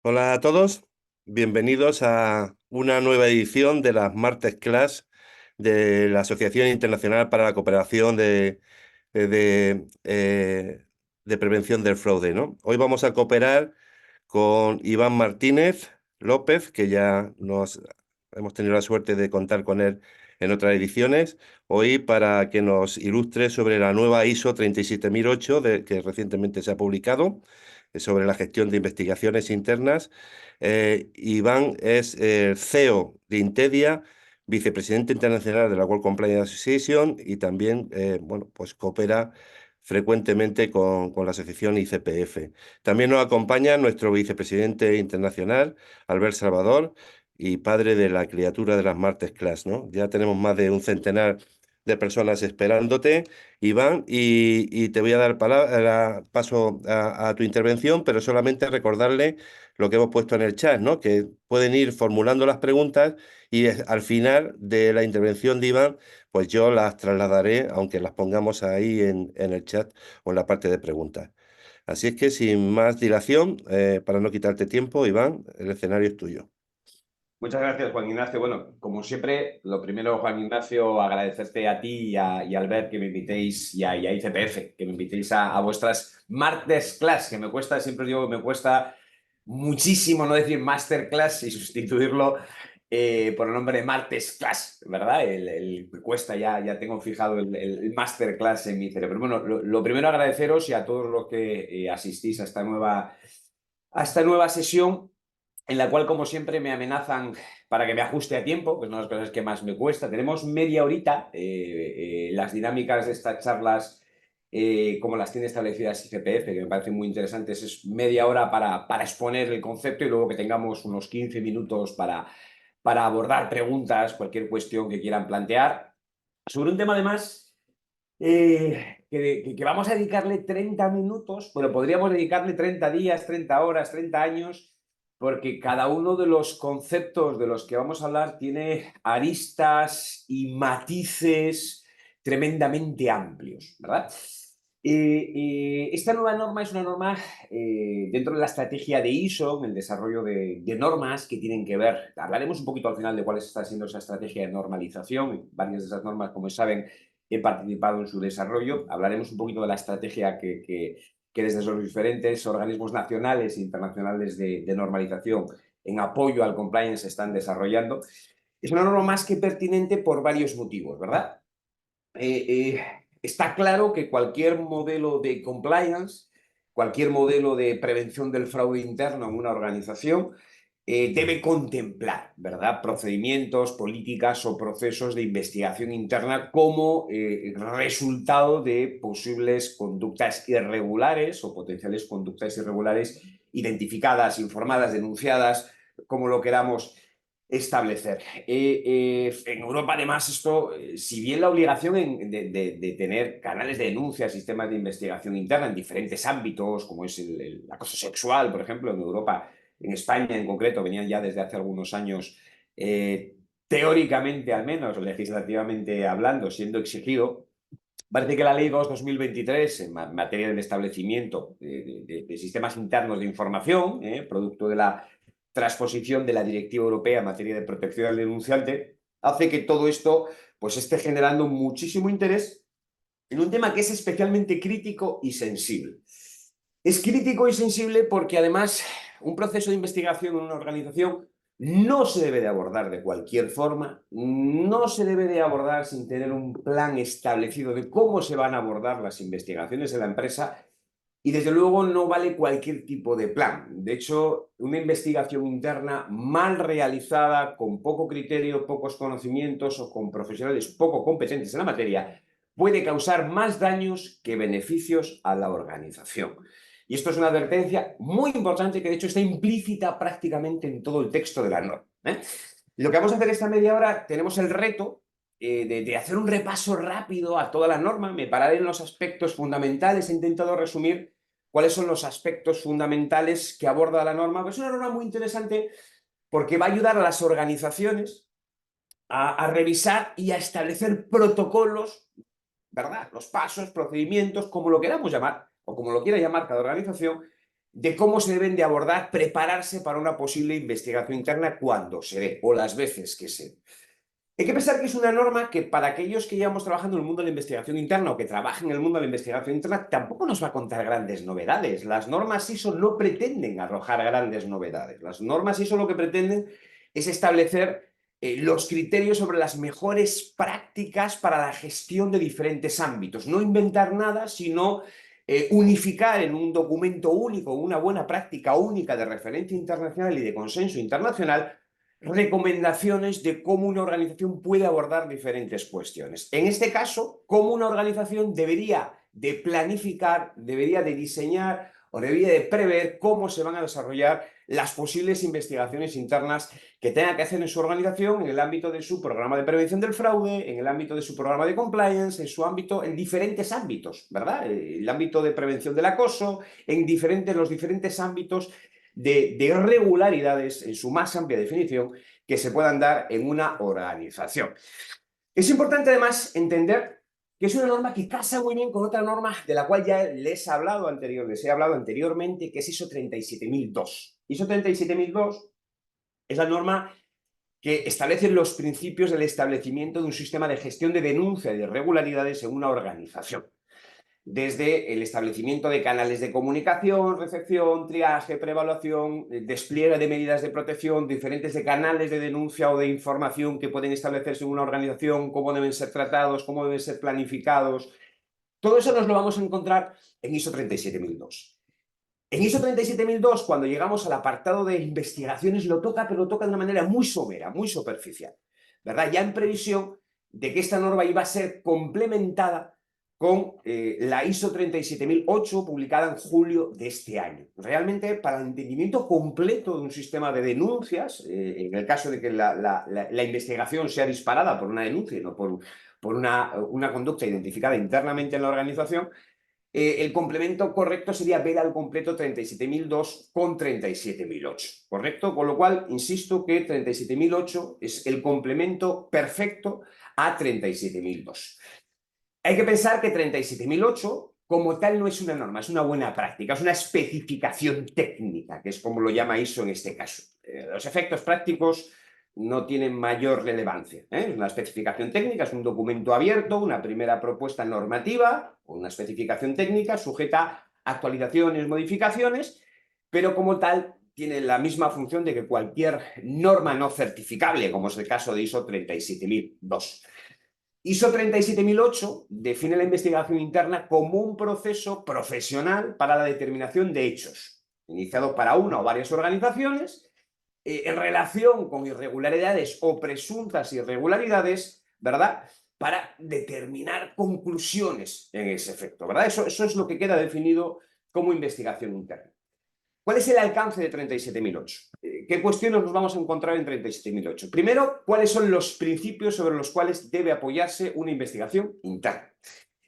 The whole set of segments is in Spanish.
Hola a todos, bienvenidos a una nueva edición de las Martes Class de la Asociación Internacional para la Cooperación de, eh, de Prevención del Fraude, ¿no? Hoy vamos a cooperar con Iván Martínez López, que ya nos hemos tenido la suerte de contar con él en otras ediciones, hoy para que nos ilustre sobre la nueva ISO 37008 que recientemente se ha publicado sobre la gestión de investigaciones internas. Iván es el CEO de Intedia, vicepresidente internacional de la World Compliance Association y también, bueno, pues coopera frecuentemente con la asociación ICPF. También nos acompaña nuestro vicepresidente internacional, Albert Salvador, y padre de la criatura de las Martes Class, ¿no? Ya tenemos más de un centenar de personas esperándote, Iván, y te voy a dar paso a tu intervención, pero solamente recordarle lo que hemos puesto en el chat, ¿no? Que pueden ir formulando las preguntas y al final de la intervención de Iván, pues yo las trasladaré, aunque las pongamos ahí en el chat o en la parte de preguntas. Así es que sin más dilación, para no quitarte tiempo, Iván, el escenario es tuyo. Muchas gracias, Juan Ignacio. Bueno, como siempre, lo primero, Juan Ignacio, agradecerte a ti y a Albert que me invitéis y a ICPF, que me invitéis a vuestras Martes Class, que me cuesta, siempre os digo que me cuesta muchísimo no decir Masterclass y sustituirlo por el nombre de Martes Class, ¿verdad? Me cuesta, ya tengo fijado el Masterclass en mi cerebro. Pero bueno, lo primero agradeceros y a todos los que asistís a esta nueva sesión en la cual, como siempre, me amenazan para que me ajuste a tiempo, que es una de las cosas que más me cuesta. Tenemos media horita. Las dinámicas de estas charlas, como las tiene establecidas ICPF, que me parecen muy interesantes, es media hora para exponer el concepto y luego que tengamos unos 15 minutos para abordar preguntas, cualquier cuestión que quieran plantear. Sobre un tema, además, que vamos a dedicarle 30 minutos, pero podríamos dedicarle 30 días, 30 horas, 30 años, porque cada uno de los conceptos de los que vamos a hablar tiene aristas y matices tremendamente amplios, ¿verdad? Esta nueva norma es una norma dentro de la estrategia de ISO, en el desarrollo de normas que tienen que ver, hablaremos un poquito al final de cuál está siendo esa estrategia de normalización. Varias de esas normas, como saben, he participado en su desarrollo. Hablaremos un poquito de la estrategia que desde los diferentes organismos nacionales e internacionales de normalización en apoyo al compliance están desarrollando. Es una norma más que pertinente por varios motivos, ¿verdad? Está claro que cualquier modelo de compliance, cualquier modelo de prevención del fraude interno en una organización debe contemplar, ¿verdad?, procedimientos, políticas o procesos de investigación interna como resultado de posibles conductas irregulares o potenciales conductas irregulares identificadas, informadas, denunciadas, como lo queramos establecer. En Europa, además, esto, si bien la obligación de tener canales de denuncia, sistemas de investigación interna en diferentes ámbitos, como es el acoso sexual, por ejemplo, en Europa, en España en concreto, venían ya desde hace algunos años, teóricamente al menos, legislativamente hablando, siendo exigido. Parece que la Ley 2/2023, en materia del establecimiento de sistemas internos de información, producto de la transposición de la Directiva Europea en materia de protección al denunciante, hace que todo esto pues esté generando muchísimo interés en un tema que es especialmente crítico y sensible. Es crítico y sensible porque además un proceso de investigación en una organización no se debe de abordar de cualquier forma, no se debe de abordar sin tener un plan establecido de cómo se van a abordar las investigaciones de la empresa y desde luego no vale cualquier tipo de plan. De hecho, una investigación interna mal realizada, con poco criterio, pocos conocimientos o con profesionales poco competentes en la materia, puede causar más daños que beneficios a la organización. Y esto es una advertencia muy importante que de hecho está implícita prácticamente en todo el texto de la norma. Lo que vamos a hacer esta media hora, tenemos el reto de hacer un repaso rápido a toda la norma. Me pararé en los aspectos fundamentales, he intentado resumir cuáles son los aspectos fundamentales que aborda la norma. Pues es una norma muy interesante porque va a ayudar a las organizaciones a revisar y a establecer protocolos, ¿verdad? Los pasos, procedimientos, como lo queramos llamar, o como lo quiera llamar cada organización, de cómo se deben de abordar, prepararse para una posible investigación interna cuando se dé o las veces que se dé. Hay que pensar que es una norma que para aquellos que llevamos trabajando en el mundo de la investigación interna o que trabajen en el mundo de la investigación interna tampoco nos va a contar grandes novedades. Las normas ISO no pretenden arrojar grandes novedades. Las normas ISO lo que pretenden es establecer los criterios sobre las mejores prácticas para la gestión de diferentes ámbitos. No inventar nada, sino unificar en un documento único, una buena práctica única de referencia internacional y de consenso internacional, recomendaciones de cómo una organización puede abordar diferentes cuestiones. En este caso, cómo una organización debería de planificar, debería de diseñar o debería de prever cómo se van a desarrollar las posibles investigaciones internas que tenga que hacer en su organización en el ámbito de su programa de prevención del fraude, en el ámbito de su programa de compliance, en su ámbito, en diferentes ámbitos, ¿verdad? El ámbito de prevención del acoso, en los diferentes ámbitos de irregularidades, en su más amplia definición, que se puedan dar en una organización. Es importante además entender que es una norma que casa muy bien con otra norma de la cual ya les he hablado anteriormente, que es ISO 37002. ISO 37002 es la norma que establece los principios del establecimiento de un sistema de gestión de denuncia de irregularidades en una organización. Desde el establecimiento de canales de comunicación, recepción, triaje, preevaluación, despliegue de medidas de protección, diferentes de canales de denuncia o de información que pueden establecerse en una organización, cómo deben ser tratados, cómo deben ser planificados. Todo eso nos lo vamos a encontrar en ISO 37002. En ISO 37002, cuando llegamos al apartado de investigaciones, lo toca, pero lo toca de una manera muy somera, muy superficial, ¿verdad? Ya en previsión de que esta norma iba a ser complementada con la ISO 37008, publicada en julio de este año. Realmente, para el entendimiento completo de un sistema de denuncias, en el caso de que la investigación sea disparada por una denuncia y no por una conducta identificada internamente en la organización, el complemento correcto sería ver al completo 37.002 con 37.008, ¿correcto? Con lo cual, insisto que 37.008 es el complemento perfecto a 37.002. Hay que pensar que 37.008 como tal no es una norma, es una buena práctica, es una especificación técnica, que es como lo llama ISO en este caso. Los efectos prácticos no tienen mayor relevancia. Es una especificación técnica, es un documento abierto, una primera propuesta normativa, o una especificación técnica sujeta a actualizaciones, modificaciones, pero como tal tiene la misma función de que cualquier norma no certificable, como es el caso de ISO 37002. ISO 37008 define la investigación interna como un proceso profesional para la determinación de hechos, iniciado para una o varias organizaciones, en relación con irregularidades o presuntas irregularidades, ¿verdad? Para determinar conclusiones en ese efecto, ¿verdad? Eso es lo que queda definido como investigación interna. ¿Cuál es el alcance de 37.008? ¿Qué cuestiones nos vamos a encontrar en 37.008? Primero, ¿cuáles son los principios sobre los cuales debe apoyarse una investigación interna?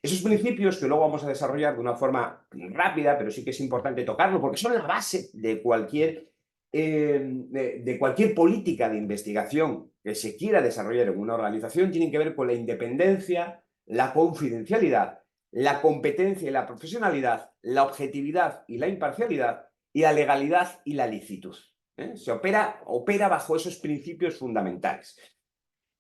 Esos principios que luego vamos a desarrollar de una forma rápida, pero sí que es importante tocarlo, porque son la base de cualquier política de investigación que se quiera desarrollar en una organización, tienen que ver con la independencia, la confidencialidad, la competencia y la profesionalidad, la objetividad y la imparcialidad, y la legalidad y la licitud. Se opera bajo esos principios fundamentales.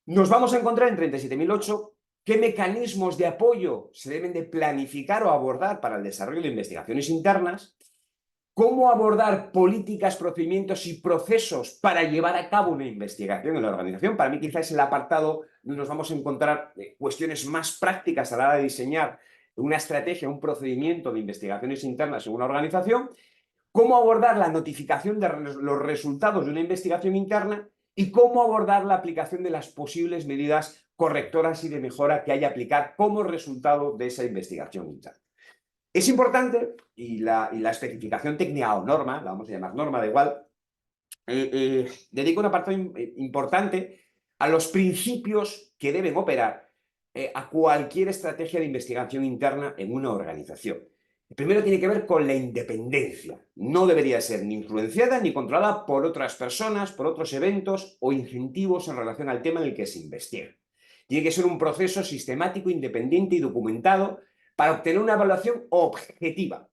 Nos vamos a encontrar en 37.008 qué mecanismos de apoyo se deben de planificar o abordar para el desarrollo de investigaciones internas, cómo abordar políticas, procedimientos y procesos para llevar a cabo una investigación en la organización. Para mí quizás es el apartado donde nos vamos a encontrar cuestiones más prácticas a la hora de diseñar una estrategia, un procedimiento de investigaciones internas en una organización, cómo abordar la notificación de los resultados de una investigación interna y cómo abordar la aplicación de las posibles medidas correctoras y de mejora que haya que aplicar como resultado de esa investigación interna. Es importante, y la especificación técnica o norma, la vamos a llamar norma, da igual, dedica un apartado importante a los principios que deben operar a cualquier estrategia de investigación interna en una organización. El primero tiene que ver con la independencia. No debería ser ni influenciada ni controlada por otras personas, por otros eventos o incentivos en relación al tema en el que se investiga. Tiene que ser un proceso sistemático, independiente y documentado para obtener una evaluación objetiva.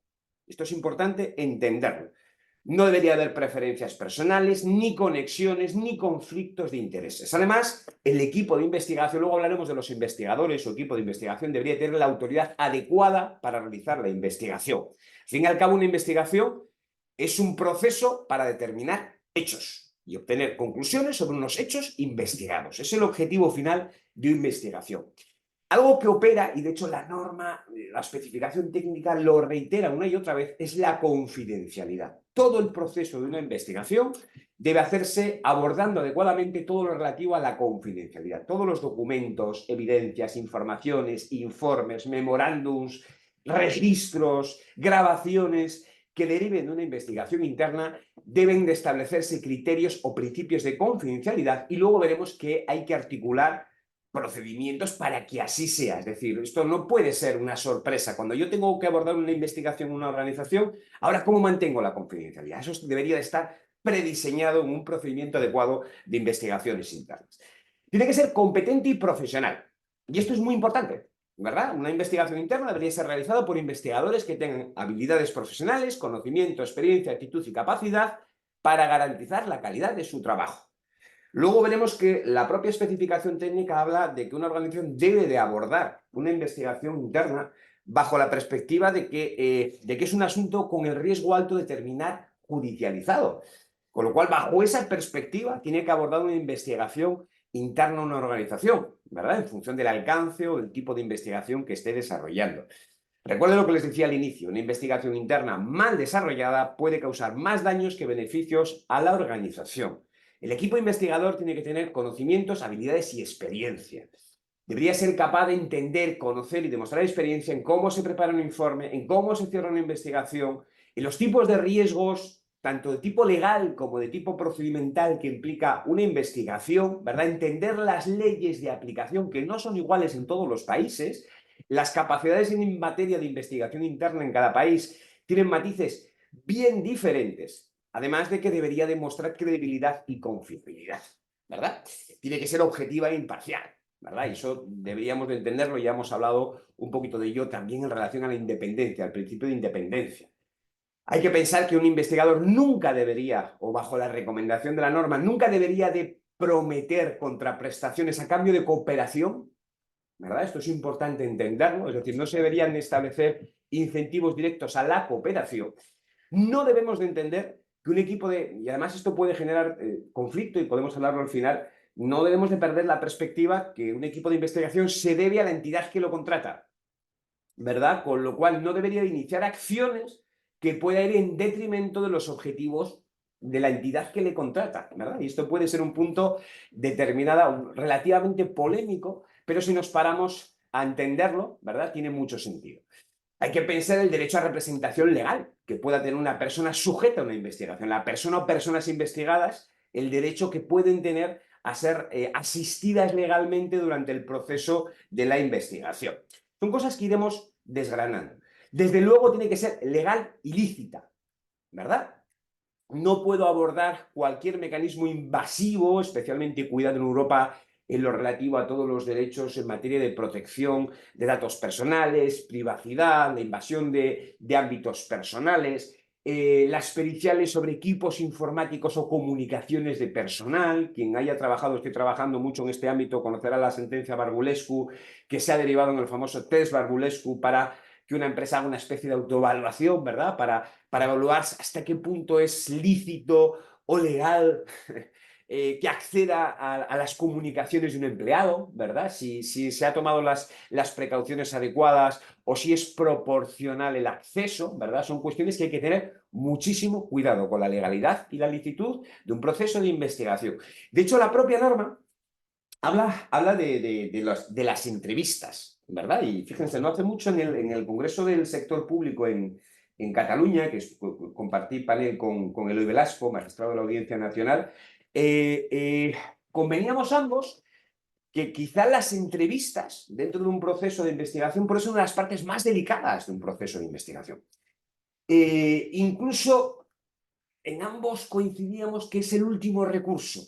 Esto es importante entenderlo. No debería haber preferencias personales, ni conexiones, ni conflictos de intereses. Además, el equipo de investigación, luego hablaremos de los investigadores o equipo de investigación, debería tener la autoridad adecuada para realizar la investigación. Al fin y al cabo, una investigación es un proceso para determinar hechos y obtener conclusiones sobre unos hechos investigados. Es el objetivo final de una investigación. Algo que opera, y de hecho la norma, la especificación técnica lo reitera una y otra vez, es la confidencialidad. Todo el proceso de una investigación debe hacerse abordando adecuadamente todo lo relativo a la confidencialidad. Todos los documentos, evidencias, informaciones, informes, memorándums, registros, grabaciones que deriven de una investigación interna deben de establecerse criterios o principios de confidencialidad y luego veremos que hay que articular procedimientos para que así sea. Es decir, esto no puede ser una sorpresa. Cuando yo tengo que abordar una investigación en una organización, ahora, ¿cómo mantengo la confidencialidad? Eso debería de estar prediseñado en un procedimiento adecuado de investigaciones internas. Tiene que ser competente y profesional. Y esto es muy importante, ¿verdad? Una investigación interna debería ser realizada por investigadores que tengan habilidades profesionales, conocimiento, experiencia, actitud y capacidad para garantizar la calidad de su trabajo. Luego veremos que la propia especificación técnica habla de que una organización debe de abordar una investigación interna bajo la perspectiva de que es un asunto con el riesgo alto de terminar judicializado. Con lo cual, bajo esa perspectiva, tiene que abordar una investigación interna a una organización, ¿verdad? En función del alcance o del tipo de investigación que esté desarrollando. Recuerden lo que les decía al inicio, una investigación interna mal desarrollada puede causar más daños que beneficios a la organización. El equipo investigador tiene que tener conocimientos, habilidades y experiencia. Debería ser capaz de entender, conocer y demostrar experiencia en cómo se prepara un informe, en cómo se cierra una investigación, en los tipos de riesgos, tanto de tipo legal como de tipo procedimental que implica una investigación, ¿verdad? Entender las leyes de aplicación que no son iguales en todos los países, las capacidades en materia de investigación interna en cada país tienen matices bien diferentes, además de que debería demostrar credibilidad y confiabilidad, ¿verdad? Tiene que ser objetiva e imparcial, ¿verdad? Y eso deberíamos de entenderlo, ya hemos hablado un poquito de ello también en relación a la independencia, al principio de independencia. Hay que pensar que un investigador nunca debería, o bajo la recomendación de la norma, nunca debería de prometer contraprestaciones a cambio de cooperación, ¿verdad? Esto es importante entenderlo, es decir, no se deberían establecer incentivos directos a la cooperación. No debemos de entender que un equipo y además esto puede generar conflicto y podemos hablarlo al final, no debemos de perder la perspectiva que un equipo de investigación se debe a la entidad que lo contrata, ¿verdad? Con lo cual no debería de iniciar acciones que puedan ir en detrimento de los objetivos de la entidad que le contrata, ¿verdad? Y esto puede ser un punto determinado, relativamente polémico, pero si nos paramos a entenderlo, ¿verdad? Tiene mucho sentido. Hay que pensar el derecho a representación legal que pueda tener una persona sujeta a una investigación. La persona o personas investigadas, el derecho que pueden tener a ser asistidas legalmente durante el proceso de la investigación. Son cosas que iremos desgranando. Desde luego tiene que ser legal y lícita, ¿verdad? No puedo abordar cualquier mecanismo invasivo, especialmente cuidado en Europa en lo relativo a todos los derechos en materia de protección de datos personales, privacidad, la invasión de ámbitos personales, las periciales sobre equipos informáticos o comunicaciones de personal. Quien haya trabajado, estoy trabajando mucho en este ámbito, conocerá la sentencia Barbulescu, que se ha derivado en el famoso test Barbulescu para que una empresa haga una especie de autoevaluación, ¿verdad? Para evaluar hasta qué punto es lícito o legal que acceda a las comunicaciones de un empleado, ¿verdad? Si se ha tomado las precauciones adecuadas o si es proporcional el acceso, ¿verdad? Son cuestiones que hay que tener muchísimo cuidado con la legalidad y la licitud de un proceso de investigación. De hecho, la propia norma habla de las entrevistas, ¿verdad? Y fíjense, no hace mucho en el Congreso del Sector Público en Cataluña, que compartí panel con Eloy Velasco, magistrado de la Audiencia Nacional, conveníamos ambos que quizá las entrevistas dentro de un proceso de investigación, por eso una de las partes más delicadas de un proceso de investigación. Incluso en ambos coincidíamos que es el último recurso,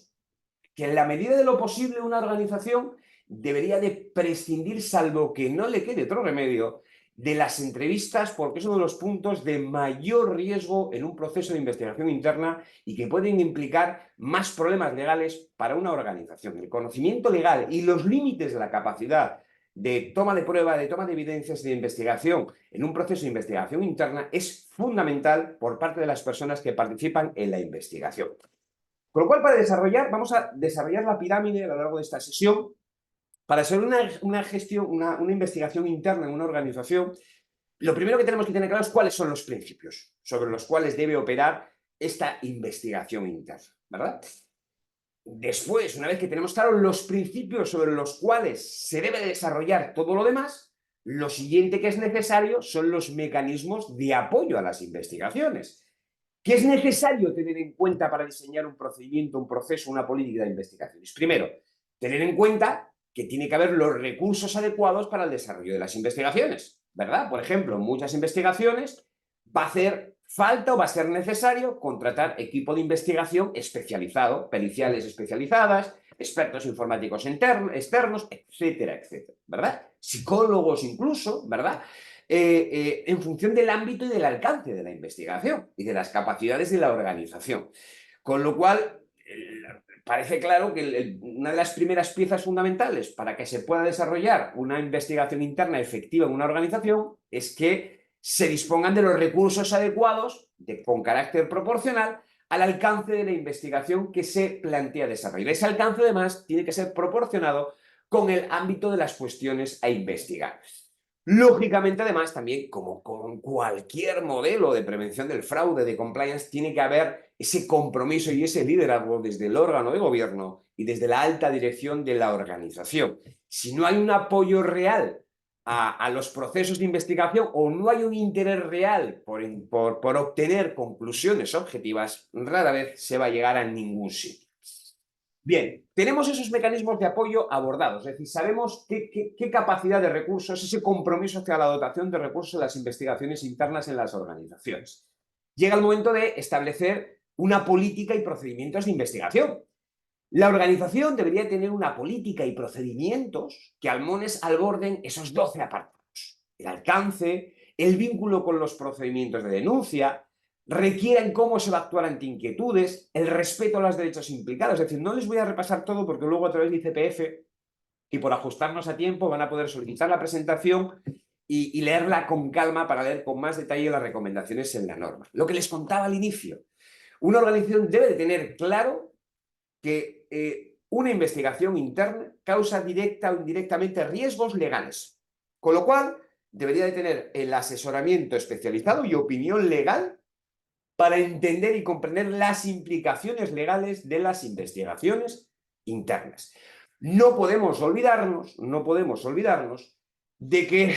que en la medida de lo posible una organización debería de prescindir, salvo que no le quede otro remedio, de las entrevistas porque es uno de los puntos de mayor riesgo en un proceso de investigación interna y que pueden implicar más problemas legales para una organización. El conocimiento legal y los límites de la capacidad de toma de prueba, de toma de evidencias y de investigación en un proceso de investigación interna es fundamental por parte de las personas que participan en la investigación. Con lo cual, vamos a desarrollar la pirámide a lo largo de esta sesión. Para hacer una gestión, una investigación interna en una organización, lo primero que tenemos que tener claro es cuáles son los principios sobre los cuales debe operar esta investigación interna, ¿verdad? Después, una vez que tenemos claros los principios sobre los cuales se debe desarrollar todo lo demás, lo siguiente que es necesario son los mecanismos de apoyo a las investigaciones. ¿Qué es necesario tener en cuenta para diseñar un procedimiento, un proceso, una política de investigaciones? Primero, tener en cuenta que tiene que haber los recursos adecuados para el desarrollo de las investigaciones, ¿verdad? Por ejemplo, en muchas investigaciones va a hacer falta o va a ser necesario contratar equipo de investigación especializado, periciales especializadas, expertos informáticos externos, etcétera, etcétera, ¿verdad? Psicólogos incluso, ¿verdad? En función del ámbito y del alcance de la investigación y de las capacidades de la organización. Con lo cual, parece claro que una de las primeras piezas fundamentales para que se pueda desarrollar una investigación interna efectiva en una organización es que se dispongan de los recursos adecuados, con carácter proporcional, al alcance de la investigación que se plantea desarrollar. Ese alcance, además, tiene que ser proporcionado con el ámbito de las cuestiones a investigar. Lógicamente, además, también, como con cualquier modelo de prevención del fraude, de compliance, tiene que haber ese compromiso y ese liderazgo desde el órgano de gobierno y desde la alta dirección de la organización. Si no hay un apoyo real a los procesos de investigación o no hay un interés real por obtener conclusiones objetivas, rara vez se va a llegar a ningún sitio. Bien, tenemos esos mecanismos de apoyo abordados, es decir, sabemos qué capacidad de recursos, ese compromiso hacia la dotación de recursos en las investigaciones internas en las organizaciones. Llega el momento de establecer una política y procedimientos de investigación. La organización debería tener una política y procedimientos que al menos aborden esos 12 apartados. El alcance, el vínculo con los procedimientos de denuncia, requieren cómo se va a actuar ante inquietudes, el respeto a los derechos implicados. Es decir, no les voy a repasar todo porque luego a través de ICPF y por ajustarnos a tiempo van a poder solicitar la presentación y leerla con calma para leer con más detalle las recomendaciones en la norma. Lo que les contaba al inicio, una organización debe de tener claro que una investigación interna causa directa o indirectamente riesgos legales, con lo cual debería de tener el asesoramiento especializado y opinión legal para entender y comprender las implicaciones legales de las investigaciones internas. No podemos olvidarnos de que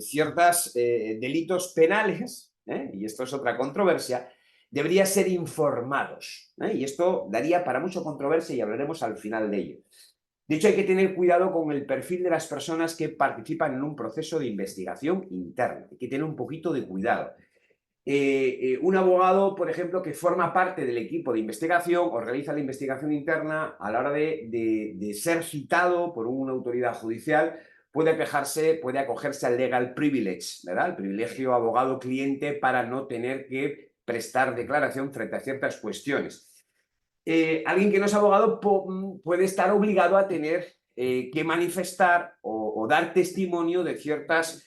ciertos delitos penales, y esto es otra controversia, deberían ser informados. Y esto daría para mucha controversia y hablaremos al final de ello. De hecho, hay que tener cuidado con el perfil de las personas que participan en un proceso de investigación interna. Hay que tener un poquito de cuidado. Un abogado, por ejemplo, que forma parte del equipo de investigación o realiza la investigación interna, a la hora de ser citado por una autoridad judicial, puede acogerse al legal privilege, ¿verdad? El privilegio abogado-cliente para no tener que prestar declaración frente a ciertas cuestiones. Alguien que no es abogado puede estar obligado a tener que manifestar o dar testimonio de ciertas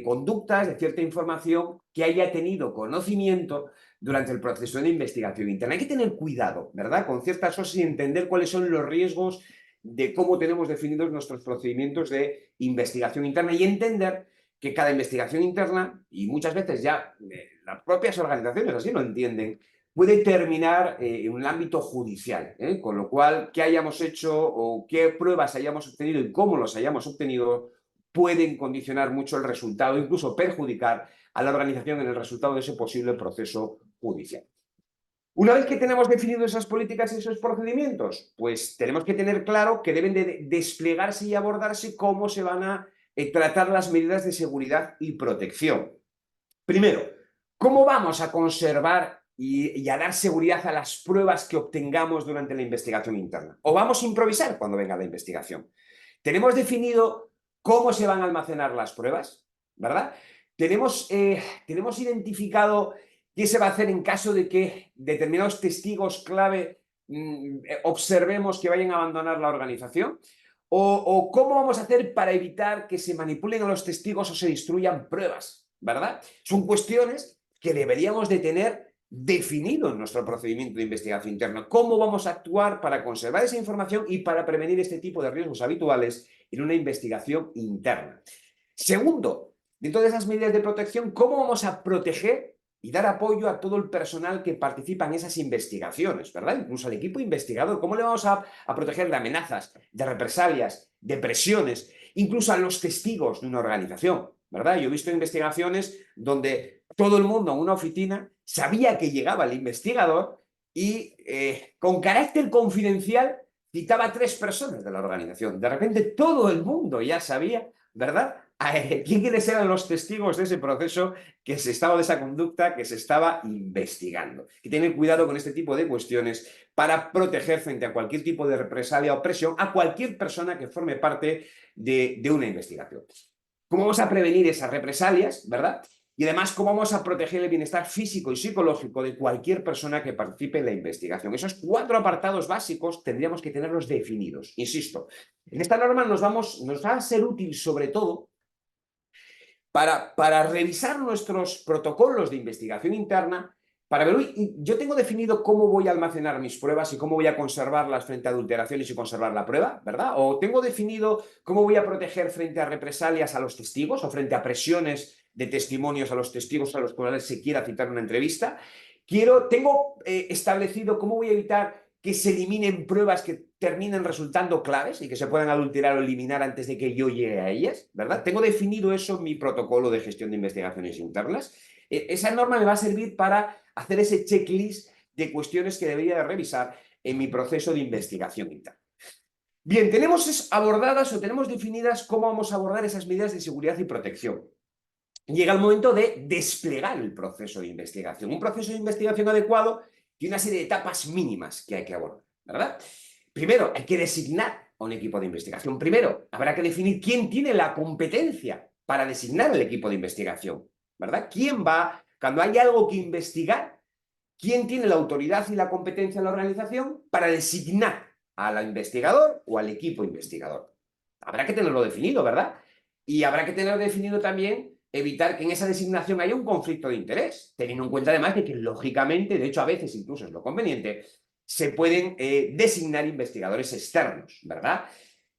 conductas, de cierta información que haya tenido conocimiento durante el proceso de investigación interna. Hay que tener cuidado, ¿verdad? Con ciertas cosas y entender cuáles son los riesgos de cómo tenemos definidos nuestros procedimientos de investigación interna y entender que cada investigación interna, y muchas veces ya las propias organizaciones así lo entienden, puede terminar en un ámbito judicial, con lo cual, qué hayamos hecho o qué pruebas hayamos obtenido y cómo los hayamos obtenido pueden condicionar mucho el resultado, incluso perjudicar a la organización en el resultado de ese posible proceso judicial. Una vez que tenemos definido esas políticas y esos procedimientos, pues tenemos que tener claro que deben de desplegarse y abordarse cómo se van a tratar las medidas de seguridad y protección. Primero, ¿cómo vamos a conservar y a dar seguridad a las pruebas que obtengamos durante la investigación interna? ¿O vamos a improvisar cuando venga la investigación? ¿Tenemos definido cómo se van a almacenar las pruebas? ¿verdad? Tenemos identificado qué se va a hacer en caso de que determinados testigos clave observemos que vayan a abandonar la organización. O cómo vamos a hacer para evitar que se manipulen a los testigos o se destruyan pruebas, ¿verdad? Son cuestiones que deberíamos de tener definido en nuestro procedimiento de investigación interna. ¿Cómo vamos a actuar para conservar esa información y para prevenir este tipo de riesgos habituales en una investigación interna? Segundo, dentro de esas medidas de protección, ¿cómo vamos a proteger y dar apoyo a todo el personal que participa en esas investigaciones, ¿verdad? Incluso al equipo investigador, ¿cómo le vamos a proteger de amenazas, de represalias, de presiones, incluso a los testigos de una organización, ¿verdad? Yo he visto investigaciones donde todo el mundo en una oficina sabía que llegaba el investigador y con carácter confidencial citaba a 3 personas de la organización. De repente todo el mundo ya sabía, ¿verdad? ¿Quiénes eran los testigos de ese proceso de esa conducta que se estaba investigando? Hay que tener cuidado con este tipo de cuestiones para proteger frente a cualquier tipo de represalia o presión a cualquier persona que forme parte de una investigación. ¿Cómo vamos a prevenir esas represalias, verdad? Y además, ¿cómo vamos a proteger el bienestar físico y psicológico de cualquier persona que participe en la investigación? Esos 4 apartados básicos tendríamos que tenerlos definidos. Insisto, en esta norma nos va a ser útil sobre todo para revisar nuestros protocolos de investigación interna, para ver, yo tengo definido cómo voy a almacenar mis pruebas y cómo voy a conservarlas frente a adulteraciones y conservar la prueba, ¿verdad? O tengo definido cómo voy a proteger frente a represalias a los testigos o frente a presiones de testimonios a los testigos a los cuales se quiera citar una entrevista. Tengo establecido cómo voy a evitar que se eliminen pruebas que terminen resultando claves y que se puedan adulterar o eliminar antes de que yo llegue a ellas, ¿verdad? Tengo definido eso en mi protocolo de gestión de investigaciones internas. Esa norma me va a servir para hacer ese checklist de cuestiones que debería de revisar en mi proceso de investigación interna. Bien, tenemos abordadas o tenemos definidas cómo vamos a abordar esas medidas de seguridad y protección. Llega el momento de desplegar el proceso de investigación. Un proceso de investigación adecuado tiene una serie de etapas mínimas que hay que abordar, ¿verdad? Primero, hay que designar a un equipo de investigación. Primero, habrá que definir quién tiene la competencia para designar el equipo de investigación, ¿verdad? ¿Quién va, cuando hay algo que investigar, quién tiene la autoridad y la competencia en la organización para designar al investigador o al equipo investigador? Habrá que tenerlo definido, ¿verdad? Y habrá que tener definido también evitar que en esa designación haya un conflicto de interés, teniendo en cuenta además de que, lógicamente, de hecho a veces incluso es lo conveniente, se pueden designar investigadores externos, ¿verdad?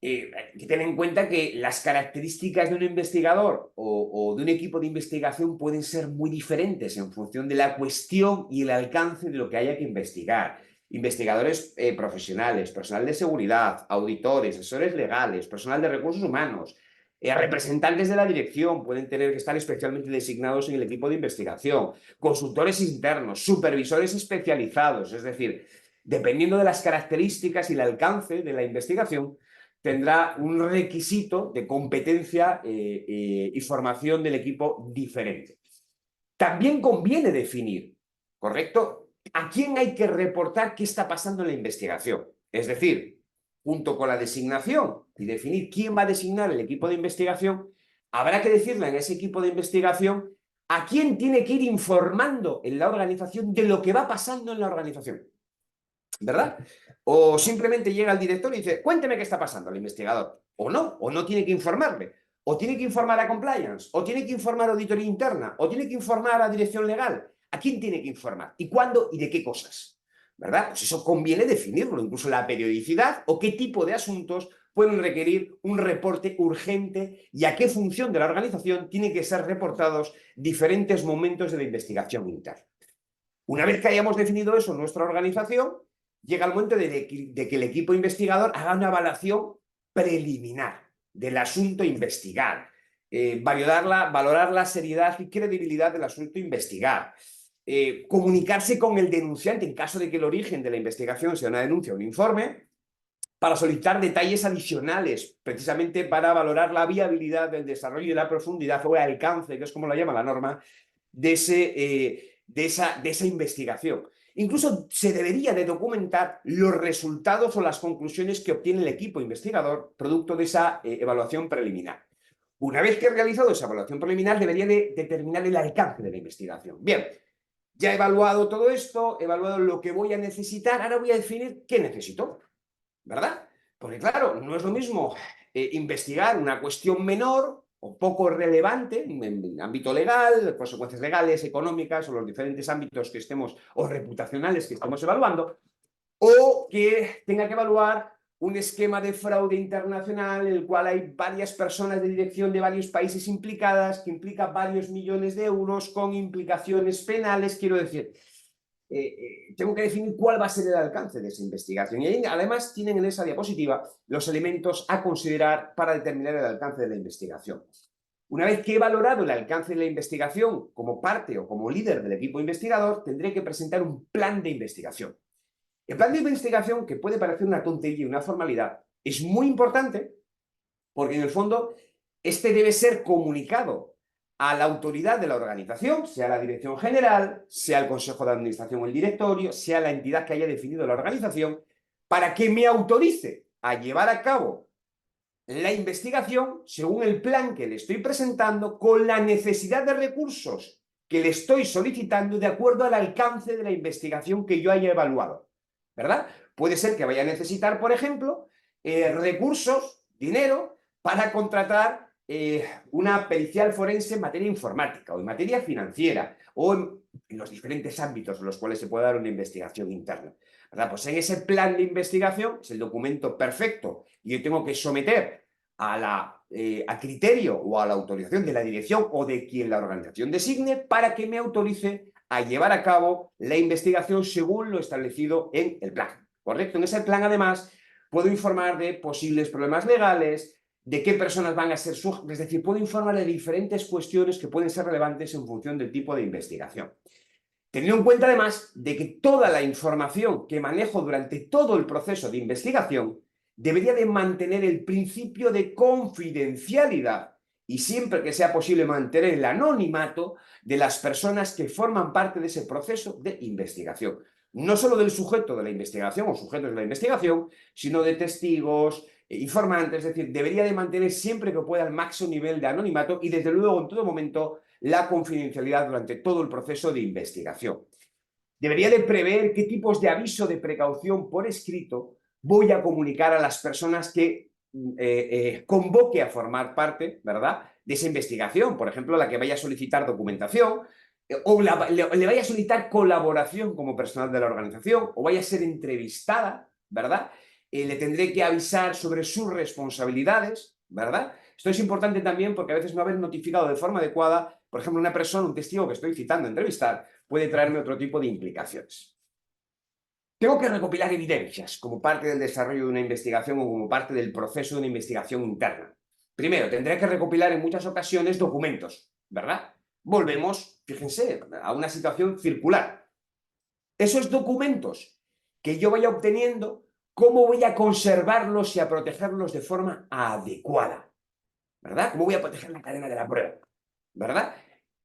Hay que tener en cuenta que las características de un investigador o de un equipo de investigación pueden ser muy diferentes en función de la cuestión y el alcance de lo que haya que investigar. Investigadores profesionales, personal de seguridad, auditores, asesores legales, personal de recursos humanos, representantes de la dirección pueden tener que estar especialmente designados en el equipo de investigación, consultores internos, supervisores especializados, es decir, dependiendo de las características y el alcance de la investigación, tendrá un requisito de competencia y formación del equipo diferente. También conviene definir, ¿correcto?, a quién hay que reportar qué está pasando en la investigación. Es decir, junto con la designación y definir quién va a designar el equipo de investigación, habrá que decirle en ese equipo de investigación a quién tiene que ir informando en la organización de lo que va pasando en la organización, ¿verdad? O simplemente llega el director y dice, cuénteme qué está pasando al investigador. O no tiene que informarle. O tiene que informar a compliance, o tiene que informar a auditoría interna, o tiene que informar a dirección legal. ¿A quién tiene que informar? ¿Y cuándo y de qué cosas? ¿Verdad? Pues eso conviene definirlo, incluso la periodicidad o qué tipo de asuntos pueden requerir un reporte urgente y a qué función de la organización tienen que ser reportados diferentes momentos de la investigación interna. Una vez que hayamos definido eso en nuestra organización, llega el momento de que el equipo investigador haga una evaluación preliminar del asunto a investigar, valorar la seriedad y credibilidad del asunto a investigar, comunicarse con el denunciante en caso de que el origen de la investigación sea una denuncia o un informe, para solicitar detalles adicionales, precisamente para valorar la viabilidad del desarrollo y la profundidad o el alcance, que es como lo llama la norma, de esa investigación. Incluso se debería de documentar los resultados o las conclusiones que obtiene el equipo investigador producto de esa evaluación preliminar. Una vez que he realizado esa evaluación preliminar, debería de determinar el alcance de la investigación. Bien, ya he evaluado todo esto, he evaluado lo que voy a necesitar, ahora voy a definir qué necesito, ¿verdad? Porque claro, no es lo mismo investigar una cuestión menor o poco relevante en ámbito legal, consecuencias legales, económicas o los diferentes ámbitos que estemos o reputacionales que estemos evaluando, o que tenga que evaluar un esquema de fraude internacional en el cual hay varias personas de dirección de varios países implicadas, que implica varios millones de euros con implicaciones penales. Quiero decir, tengo que definir cuál va a ser el alcance de esa investigación. Y además tienen en esa diapositiva los elementos a considerar para determinar el alcance de la investigación. Una vez que he valorado el alcance de la investigación como parte o como líder del equipo investigador, tendré que presentar un plan de investigación. El plan de investigación, que puede parecer una tontería y una formalidad, es muy importante porque en el fondo este debe ser comunicado a la autoridad de la organización, sea la dirección general, sea el consejo de administración o el directorio, sea la entidad que haya definido la organización, para que me autorice a llevar a cabo la investigación según el plan que le estoy presentando, con la necesidad de recursos que le estoy solicitando de acuerdo al alcance de la investigación que yo haya evaluado, ¿verdad? Puede ser que vaya a necesitar, por ejemplo, recursos, dinero, para contratar una pericial forense en materia informática o en materia financiera o en los diferentes ámbitos en los cuales se puede dar una investigación interna, ¿verdad? Pues en ese plan de investigación es el documento perfecto y yo tengo que someter a criterio o a la autorización de la dirección o de quien la organización designe para que me autorice a llevar a cabo la investigación según lo establecido en el plan, ¿correcto? En ese plan, además, puedo informar de posibles problemas legales, de qué personas van a ser sujetas, es decir, puedo informar de diferentes cuestiones que pueden ser relevantes en función del tipo de investigación. Teniendo en cuenta, además, de que toda la información que manejo durante todo el proceso de investigación debería de mantener el principio de confidencialidad y siempre que sea posible mantener el anonimato de las personas que forman parte de ese proceso de investigación. No solo del sujeto de la investigación o sujetos de la investigación, sino de testigos, informantes, es decir, debería de mantener siempre que pueda el máximo nivel de anonimato y desde luego en todo momento la confidencialidad durante todo el proceso de investigación. Debería de prever qué tipos de aviso de precaución por escrito voy a comunicar a las personas que convoque a formar parte, ¿verdad?, de esa investigación. Por ejemplo, la que vaya a solicitar documentación o le vaya a solicitar colaboración como personal de la organización o vaya a ser entrevistada, ¿verdad? Le tendré que avisar sobre sus responsabilidades, ¿verdad? Esto es importante también porque a veces no haber notificado de forma adecuada, por ejemplo, una persona, un testigo que estoy citando a entrevistar, puede traerme otro tipo de implicaciones. Tengo que recopilar evidencias como parte del desarrollo de una investigación o como parte del proceso de una investigación interna. Primero, tendré que recopilar en muchas ocasiones documentos, ¿verdad? Volvemos, fíjense, a una situación circular. Esos documentos que yo vaya obteniendo, ¿cómo voy a conservarlos y a protegerlos de forma adecuada? ¿Verdad? ¿Cómo voy a proteger la cadena de la prueba? ¿Verdad?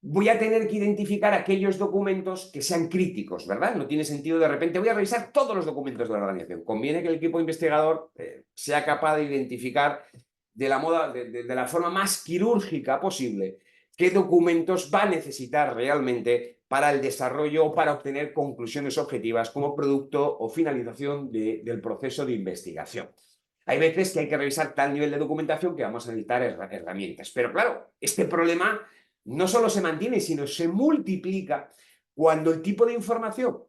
Voy a tener que identificar aquellos documentos que sean críticos, ¿verdad? No tiene sentido de repente, voy a revisar todos los documentos de la organización. Conviene que el equipo investigador sea capaz de identificar de la forma más quirúrgica posible qué documentos va a necesitar realmente para el desarrollo o para obtener conclusiones objetivas como producto o finalización del proceso de investigación. Hay veces que hay que revisar tal nivel de documentación que vamos a necesitar herramientas. Pero claro, este problema no solo se mantiene, sino se multiplica cuando el tipo de información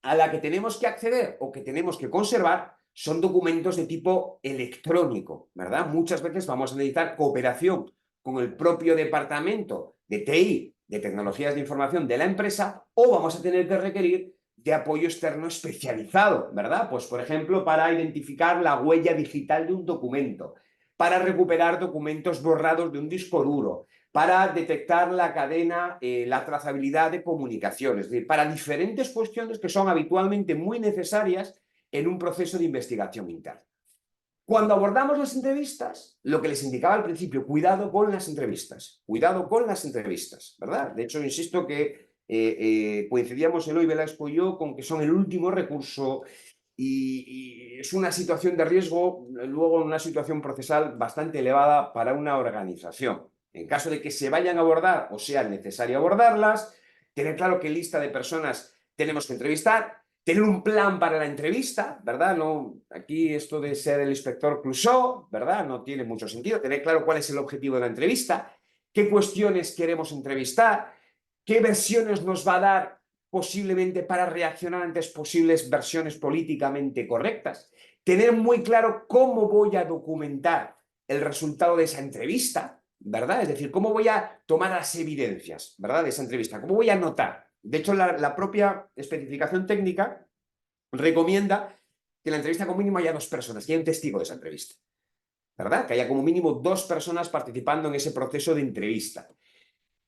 a la que tenemos que acceder o que tenemos que conservar son documentos de tipo electrónico, ¿verdad? Muchas veces vamos a necesitar cooperación con el propio departamento de TI, de tecnologías de información de la empresa, o vamos a tener que requerir de apoyo externo especializado, ¿verdad? Pues, por ejemplo, para identificar la huella digital de un documento, para recuperar documentos borrados de un disco duro, para detectar la cadena, la trazabilidad de comunicación, es decir, para diferentes cuestiones que son habitualmente muy necesarias en un proceso de investigación interna. Cuando abordamos las entrevistas, lo que les indicaba al principio, cuidado con las entrevistas, ¿verdad? De hecho, insisto que coincidíamos Eloy Velasco y yo con que son el último recurso y es una situación de riesgo, luego en una situación procesal bastante elevada para una organización. En caso de que se vayan a abordar o sea necesario abordarlas, tener claro qué lista de personas tenemos que entrevistar, tener un plan para la entrevista, ¿verdad? No, aquí esto de ser el inspector Clouseau, ¿verdad? No tiene mucho sentido. Tener claro cuál es el objetivo de la entrevista, qué cuestiones queremos entrevistar, qué versiones nos va a dar posiblemente para reaccionar ante posibles versiones políticamente correctas. Tener muy claro cómo voy a documentar el resultado de esa entrevista, ¿verdad? Es decir, cómo voy a tomar las evidencias, ¿verdad? De esa entrevista, cómo voy a anotar. De hecho, la propia especificación técnica recomienda que en la entrevista como mínimo haya 2 personas, que haya un testigo de esa entrevista, ¿verdad? Que haya como mínimo 2 personas participando en ese proceso de entrevista.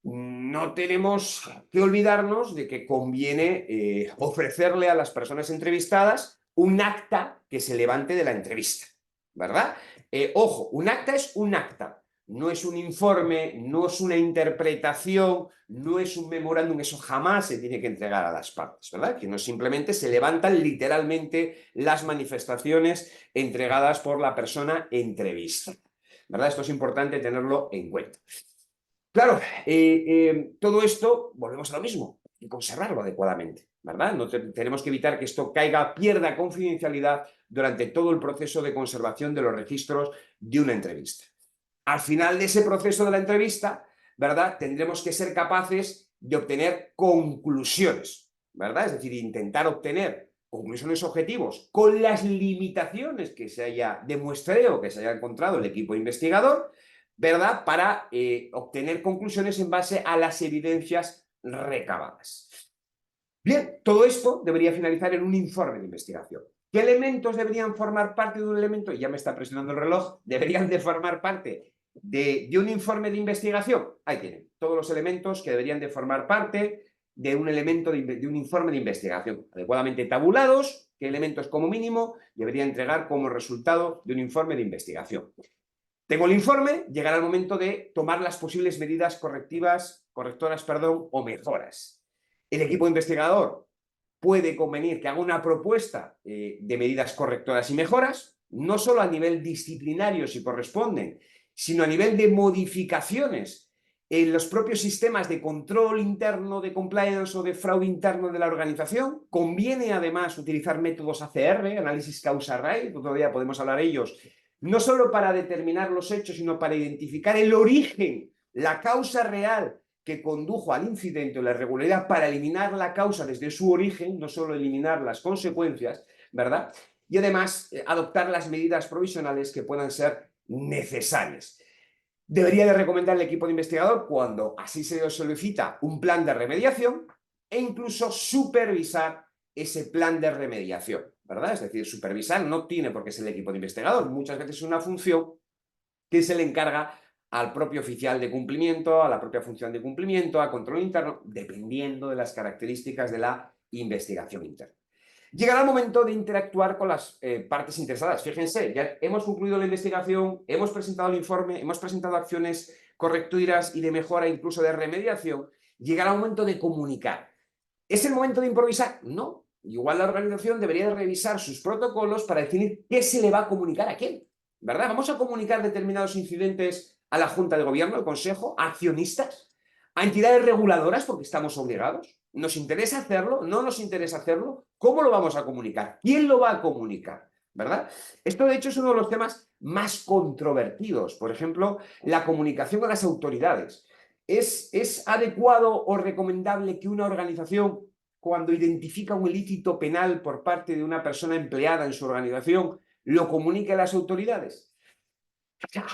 No tenemos que olvidarnos de que conviene ofrecerle a las personas entrevistadas un acta que se levante de la entrevista, ¿verdad? Ojo, un acta es un acta, no es un informe, no es una interpretación, no es un memorándum, eso jamás se tiene que entregar a las partes, ¿verdad? Que no simplemente se levantan literalmente las manifestaciones entregadas por la persona entrevistada, ¿verdad? Esto es importante tenerlo en cuenta. Claro, todo esto, volvemos a lo mismo, y conservarlo adecuadamente, ¿verdad? No tenemos que evitar que esto caiga, pierda confidencialidad durante todo el proceso de conservación de los registros de una entrevista. Al final de ese proceso de la entrevista, ¿verdad? Tendremos que ser capaces de obtener conclusiones, ¿verdad? Es decir, intentar obtener conclusiones objetivos con las limitaciones que se haya demostrado, que se haya encontrado el equipo investigador, ¿verdad? Para obtener conclusiones en base a las evidencias recabadas. Bien, todo esto debería finalizar en un informe de investigación. ¿Qué elementos deberían formar parte de un elemento? Ya me está presionando el reloj. ¿Deberían de formar parte de un informe de investigación? Ahí tienen, todos los elementos que deberían de formar parte de un elemento de un informe de investigación. Adecuadamente tabulados, qué elementos como mínimo debería entregar como resultado de un informe de investigación. Tengo el informe, llegará el momento de tomar las posibles medidas correctoras, o mejoras. El equipo investigador puede convenir que haga una propuesta de medidas correctoras y mejoras, no solo a nivel disciplinario si corresponden, sino a nivel de modificaciones en los propios sistemas de control interno, de compliance o de fraude interno de la organización. Conviene además utilizar métodos ACR, análisis causa-raíz, todavía podemos hablar de ellos, no solo para determinar los hechos, sino para identificar el origen, la causa real que condujo al incidente o la irregularidad, para eliminar la causa desde su origen, no solo eliminar las consecuencias, ¿verdad? Y además adoptar las medidas provisionales que puedan ser necesarias. Debería de recomendar al equipo de investigador, cuando así se solicita, un plan de remediación e incluso supervisar ese plan de remediación, ¿verdad? Es decir, supervisar no tiene por qué ser el equipo de investigador, muchas veces es una función que se le encarga al propio oficial de cumplimiento, a la propia función de cumplimiento, a control interno, dependiendo de las características de la investigación interna. Llegará el momento de interactuar con las partes interesadas. Fíjense, ya hemos concluido la investigación, hemos presentado el informe, hemos presentado acciones correctoras y de mejora, incluso de remediación. Llegará el momento de comunicar. ¿Es el momento de improvisar? No. Igual la organización debería de revisar sus protocolos para definir qué se le va a comunicar a quién, ¿verdad? ¿Vamos a comunicar determinados incidentes a la Junta de Gobierno, al Consejo, a accionistas, a entidades reguladoras porque estamos obligados? ¿Nos interesa hacerlo? ¿No nos interesa hacerlo? ¿Cómo lo vamos a comunicar? ¿Quién lo va a comunicar? ¿Verdad? Esto, de hecho, es uno de los temas más controvertidos. Por ejemplo, la comunicación con las autoridades. ¿Es adecuado o recomendable que una organización, cuando identifica un ilícito penal por parte de una persona empleada en su organización, lo comunique a las autoridades? Ya,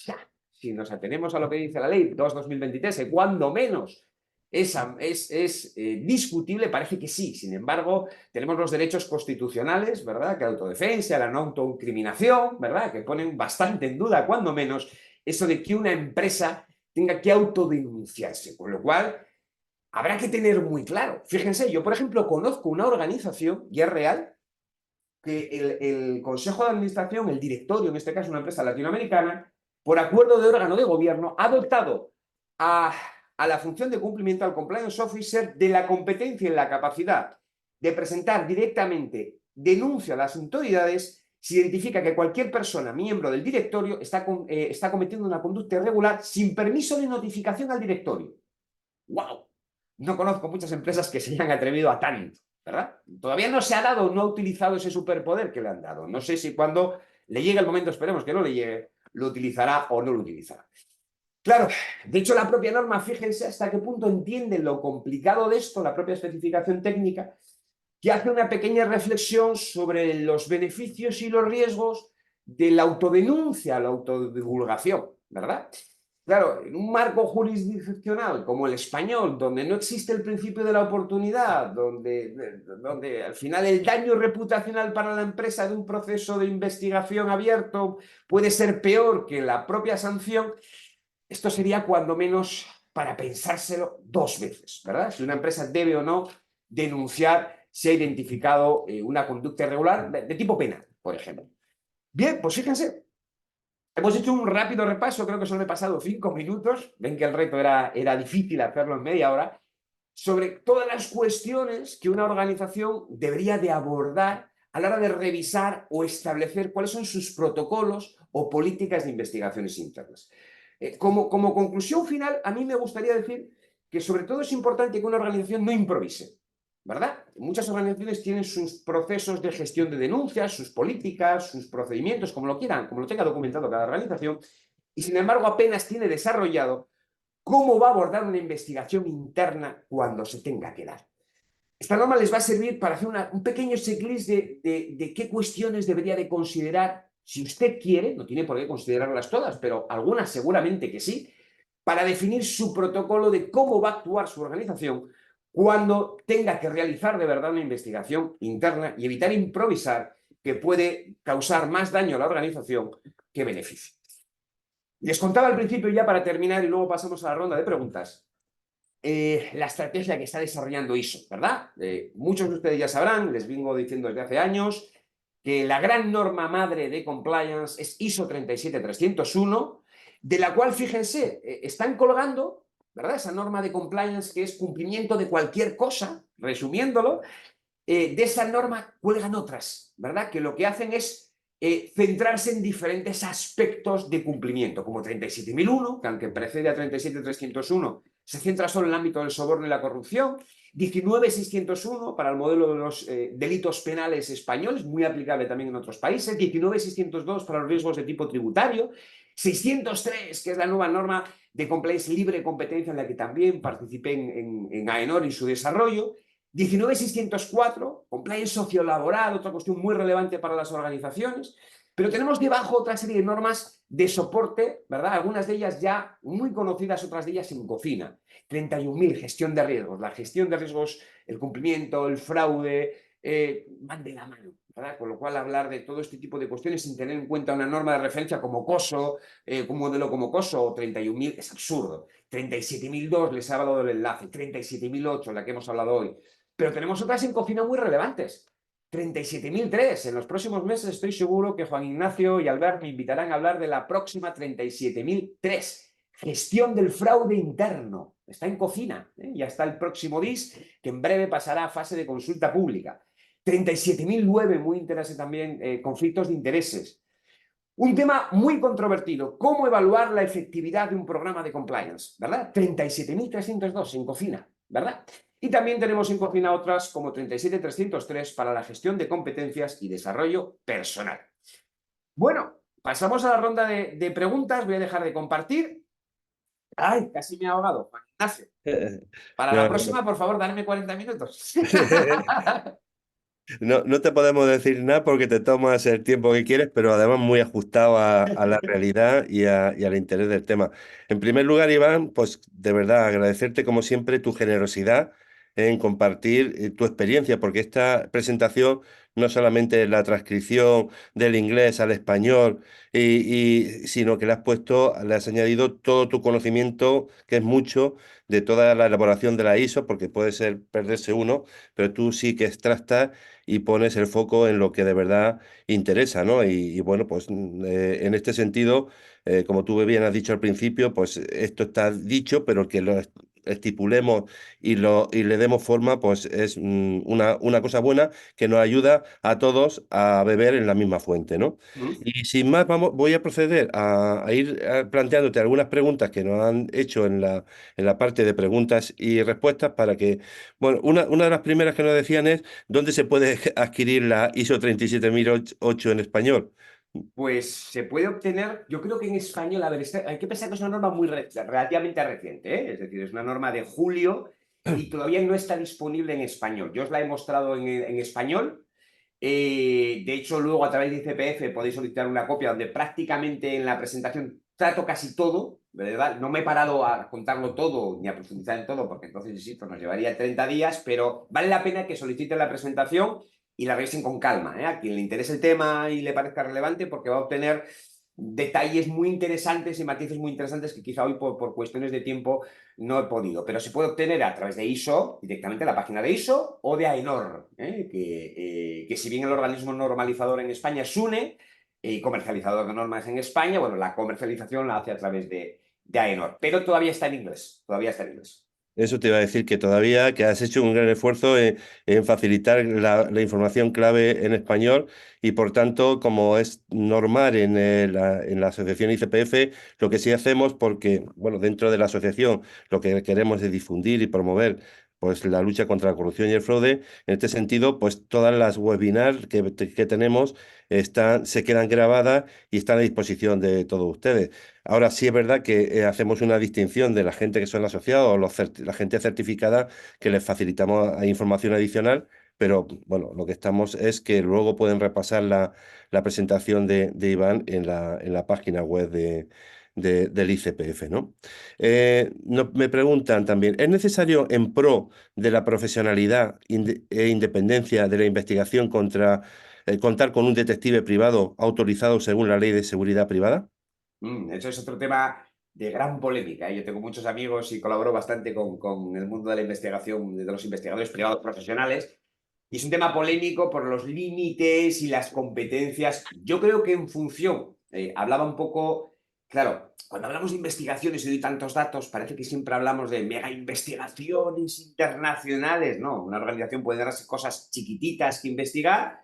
ya. Si nos atenemos a lo que dice la ley 2/2023, cuando menos es discutible, parece que sí. Sin embargo, tenemos los derechos constitucionales, ¿verdad? Que la autodefensa, la no autoincriminación, ¿verdad? Que ponen bastante en duda, cuando menos, eso de que una empresa tenga que autodenunciarse. Con lo cual, habrá que tener muy claro. Fíjense, yo, por ejemplo, conozco una organización, y es real, que el Consejo de Administración, el directorio, en este caso una empresa latinoamericana, por acuerdo de órgano de gobierno, ha adoptado a la función de cumplimiento, al compliance officer, de la competencia y la capacidad de presentar directamente denuncia a las autoridades si identifica que cualquier persona, miembro del directorio, está cometiendo una conducta irregular sin permiso ni notificación al directorio. ¡Wow! No conozco muchas empresas que se hayan atrevido a tanto, ¿verdad? Todavía no se ha dado, no ha utilizado ese superpoder que le han dado. No sé si cuando le llegue el momento, esperemos que no le llegue, lo utilizará o no lo utilizará. Claro, de hecho la propia norma, fíjense hasta qué punto entiende lo complicado de esto, la propia especificación técnica, que hace una pequeña reflexión sobre los beneficios y los riesgos de la autodenuncia, la autodivulgación, ¿verdad? Claro, en un marco jurisdiccional como el español, donde no existe el principio de la oportunidad, donde al final el daño reputacional para la empresa de un proceso de investigación abierto puede ser peor que la propia sanción, esto sería cuando menos para pensárselo dos veces, ¿verdad? Si una empresa debe o no denunciar si ha identificado una conducta irregular de tipo penal, por ejemplo. Bien, pues fíjense, hemos hecho un rápido repaso, creo que solo he pasado 5 minutos, ven que el reto era difícil hacerlo en media hora, sobre todas las cuestiones que una organización debería de abordar a la hora de revisar o establecer cuáles son sus protocolos o políticas de investigaciones internas. Como conclusión final, a mí me gustaría decir que sobre todo es importante que una organización no improvise, ¿verdad? Muchas organizaciones tienen sus procesos de gestión de denuncias, sus políticas, sus procedimientos, como lo quieran, como lo tenga documentado cada organización, y sin embargo apenas tiene desarrollado cómo va a abordar una investigación interna cuando se tenga que dar. Esta norma les va a servir para hacer un pequeño checklist de qué cuestiones debería de considerar, si usted quiere, no tiene por qué considerarlas todas, pero algunas seguramente que sí, para definir su protocolo de cómo va a actuar su organización cuando tenga que realizar de verdad una investigación interna y evitar improvisar, que puede causar más daño a la organización que beneficio. Les contaba al principio, ya para terminar, y luego pasamos a la ronda de preguntas, la estrategia que está desarrollando ISO, ¿verdad? Muchos de ustedes ya sabrán, les vengo diciendo desde hace años, que la gran norma madre de compliance es ISO 37301, de la cual, fíjense, están colgando, ¿verdad? Esa norma de compliance que es cumplimiento de cualquier cosa, resumiéndolo, de esa norma cuelgan otras, ¿verdad? Que lo que hacen es centrarse en diferentes aspectos de cumplimiento, como 37.001, que aunque precede a 37.301, se centra solo en el ámbito del soborno y la corrupción, 19.601 para el modelo de los delitos penales españoles, muy aplicable también en otros países, 19.602 para los riesgos de tipo tributario, 603, que es la nueva norma de compliance libre de competencia en la que también participé en AENOR y su desarrollo, 19.604, compliance sociolaboral, otra cuestión muy relevante para las organizaciones, pero tenemos debajo otra serie de normas de soporte, ¿verdad? Algunas de ellas ya muy conocidas, otras de ellas en cocina. 31.000, gestión de riesgos. La gestión de riesgos, el cumplimiento, el fraude, van de la mano, ¿verdad? Con lo cual hablar de todo este tipo de cuestiones sin tener en cuenta una norma de referencia como COSO, un modelo como COSO o 31.000 es absurdo. 37.002 les ha hablado del enlace, 37.008 la que hemos hablado hoy. Pero tenemos otras en cocina muy relevantes. 37.003. En los próximos meses estoy seguro que Juan Ignacio y Albert me invitarán a hablar de la próxima 37.003. Gestión del fraude interno. Está en cocina. Ya está el próximo DIS, que en breve pasará a fase de consulta pública. 37.009, muy interesante también, conflictos de intereses. Un tema muy controvertido, cómo evaluar la efectividad de un programa de compliance, ¿verdad? 37.302 en cocina, ¿verdad? Y también tenemos en cocina otras como 37.303 para la gestión de competencias y desarrollo personal. Bueno, pasamos a la ronda de preguntas. Voy a dejar de compartir. ¡Ay, casi me he ahogado, Juan Ignacio! Para la No, próxima, por favor, darme 40 minutos. no, no te podemos decir nada porque te tomas el tiempo que quieres, pero además muy ajustado a la realidad y al interés del tema. En primer lugar, Iván, pues de verdad agradecerte como siempre tu generosidad en compartir tu experiencia, porque esta presentación no solamente es la transcripción del inglés al español, sino que le has puesto, le has añadido todo tu conocimiento, que es mucho, de toda la elaboración de la ISO, porque puede ser perderse uno, pero tú sí que extractas y pones el foco en lo que de verdad interesa, ¿no? Y bueno, pues en este sentido, como tú bien has dicho al principio, pues esto está dicho, pero el que estipulemos y le demos forma, pues es una cosa buena que nos ayuda a todos a beber en la misma fuente, ¿no? Mm. Y sin más, voy a proceder a ir planteándote algunas preguntas que nos han hecho en la parte de preguntas y respuestas para que, bueno, una de las primeras que nos decían es, ¿dónde se puede adquirir la ISO 37008 en español? Pues se puede obtener, yo creo que en español, a ver, hay que pensar que es una norma relativamente reciente, ¿eh? Es decir, es una norma de julio y todavía no está disponible en español. Yo os la he mostrado en español. De hecho, luego a través de ICPF podéis solicitar una copia donde prácticamente en la presentación trato casi todo, ¿verdad? No me he parado a contarlo todo ni a profundizar en todo, porque entonces, insisto, nos llevaría 30 días, pero vale la pena que soliciten la presentación y la revisen con calma, ¿eh? A quien le interese el tema y le parezca relevante, porque va a obtener detalles muy interesantes y matices muy interesantes que quizá hoy por cuestiones de tiempo no he podido, pero se puede obtener a través de ISO, directamente a la página de ISO o de AENOR, que si bien el organismo normalizador en España es SUNE y comercializador de normas en España, bueno, la comercialización la hace a través de AENOR, pero todavía está en inglés, todavía está en inglés. Eso te iba a decir que todavía que has hecho un gran esfuerzo en facilitar la información clave en español y por tanto, como es normal en la asociación ICPF, lo que sí hacemos porque, bueno, dentro de la asociación lo que queremos es difundir y promover pues la lucha contra la corrupción y el fraude. En este sentido, pues todas las webinars que tenemos se quedan grabadas y están a disposición de todos ustedes. Ahora sí es verdad que hacemos una distinción de la gente que son asociados o la gente certificada que les facilitamos información adicional, pero bueno, lo que estamos es que luego pueden repasar la presentación de Iván en la página web del ICPF, ¿no? Me preguntan también, ¿es necesario en pro de la profesionalidad e independencia de la investigación contar con un detective privado autorizado según la Ley de Seguridad Privada? Eso es otro tema de gran polémica, ¿eh? Yo tengo muchos amigos y colaboro bastante con el mundo de la investigación, de los investigadores privados profesionales, y es un tema polémico por los límites y las competencias. Yo creo que en función, hablaba un poco, claro, cuando hablamos de investigaciones y doy tantos datos, parece que siempre hablamos de mega investigaciones internacionales. No, una organización puede darse cosas chiquititas que investigar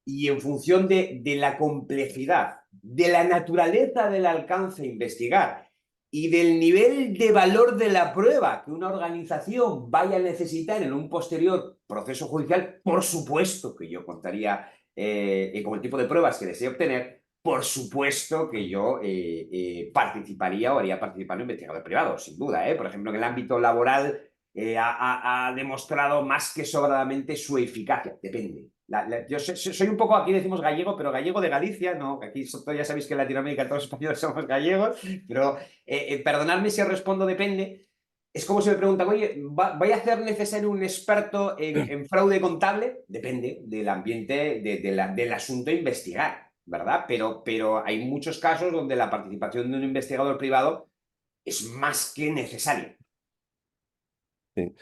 y en función de la complejidad, de la naturaleza del alcance a investigar y del nivel de valor de la prueba que una organización vaya a necesitar en un posterior proceso judicial, por supuesto que yo contaría con el tipo de pruebas que desee obtener, por supuesto que yo participaría o haría participar a un investigador privado, sin duda. Por ejemplo, en el ámbito laboral ha demostrado más que sobradamente su eficacia. Depende. Yo soy un poco, aquí decimos gallego, pero gallego de Galicia, ¿no? Aquí ya sabéis que en Latinoamérica todos los españoles somos gallegos, pero perdonadme si os respondo depende. Es como si me preguntan, oye, ¿vaya a ser necesario un experto en fraude contable? Depende del ambiente, del asunto a investigar, ¿verdad? Pero hay muchos casos donde la participación de un investigador privado es más que necesaria. Sí.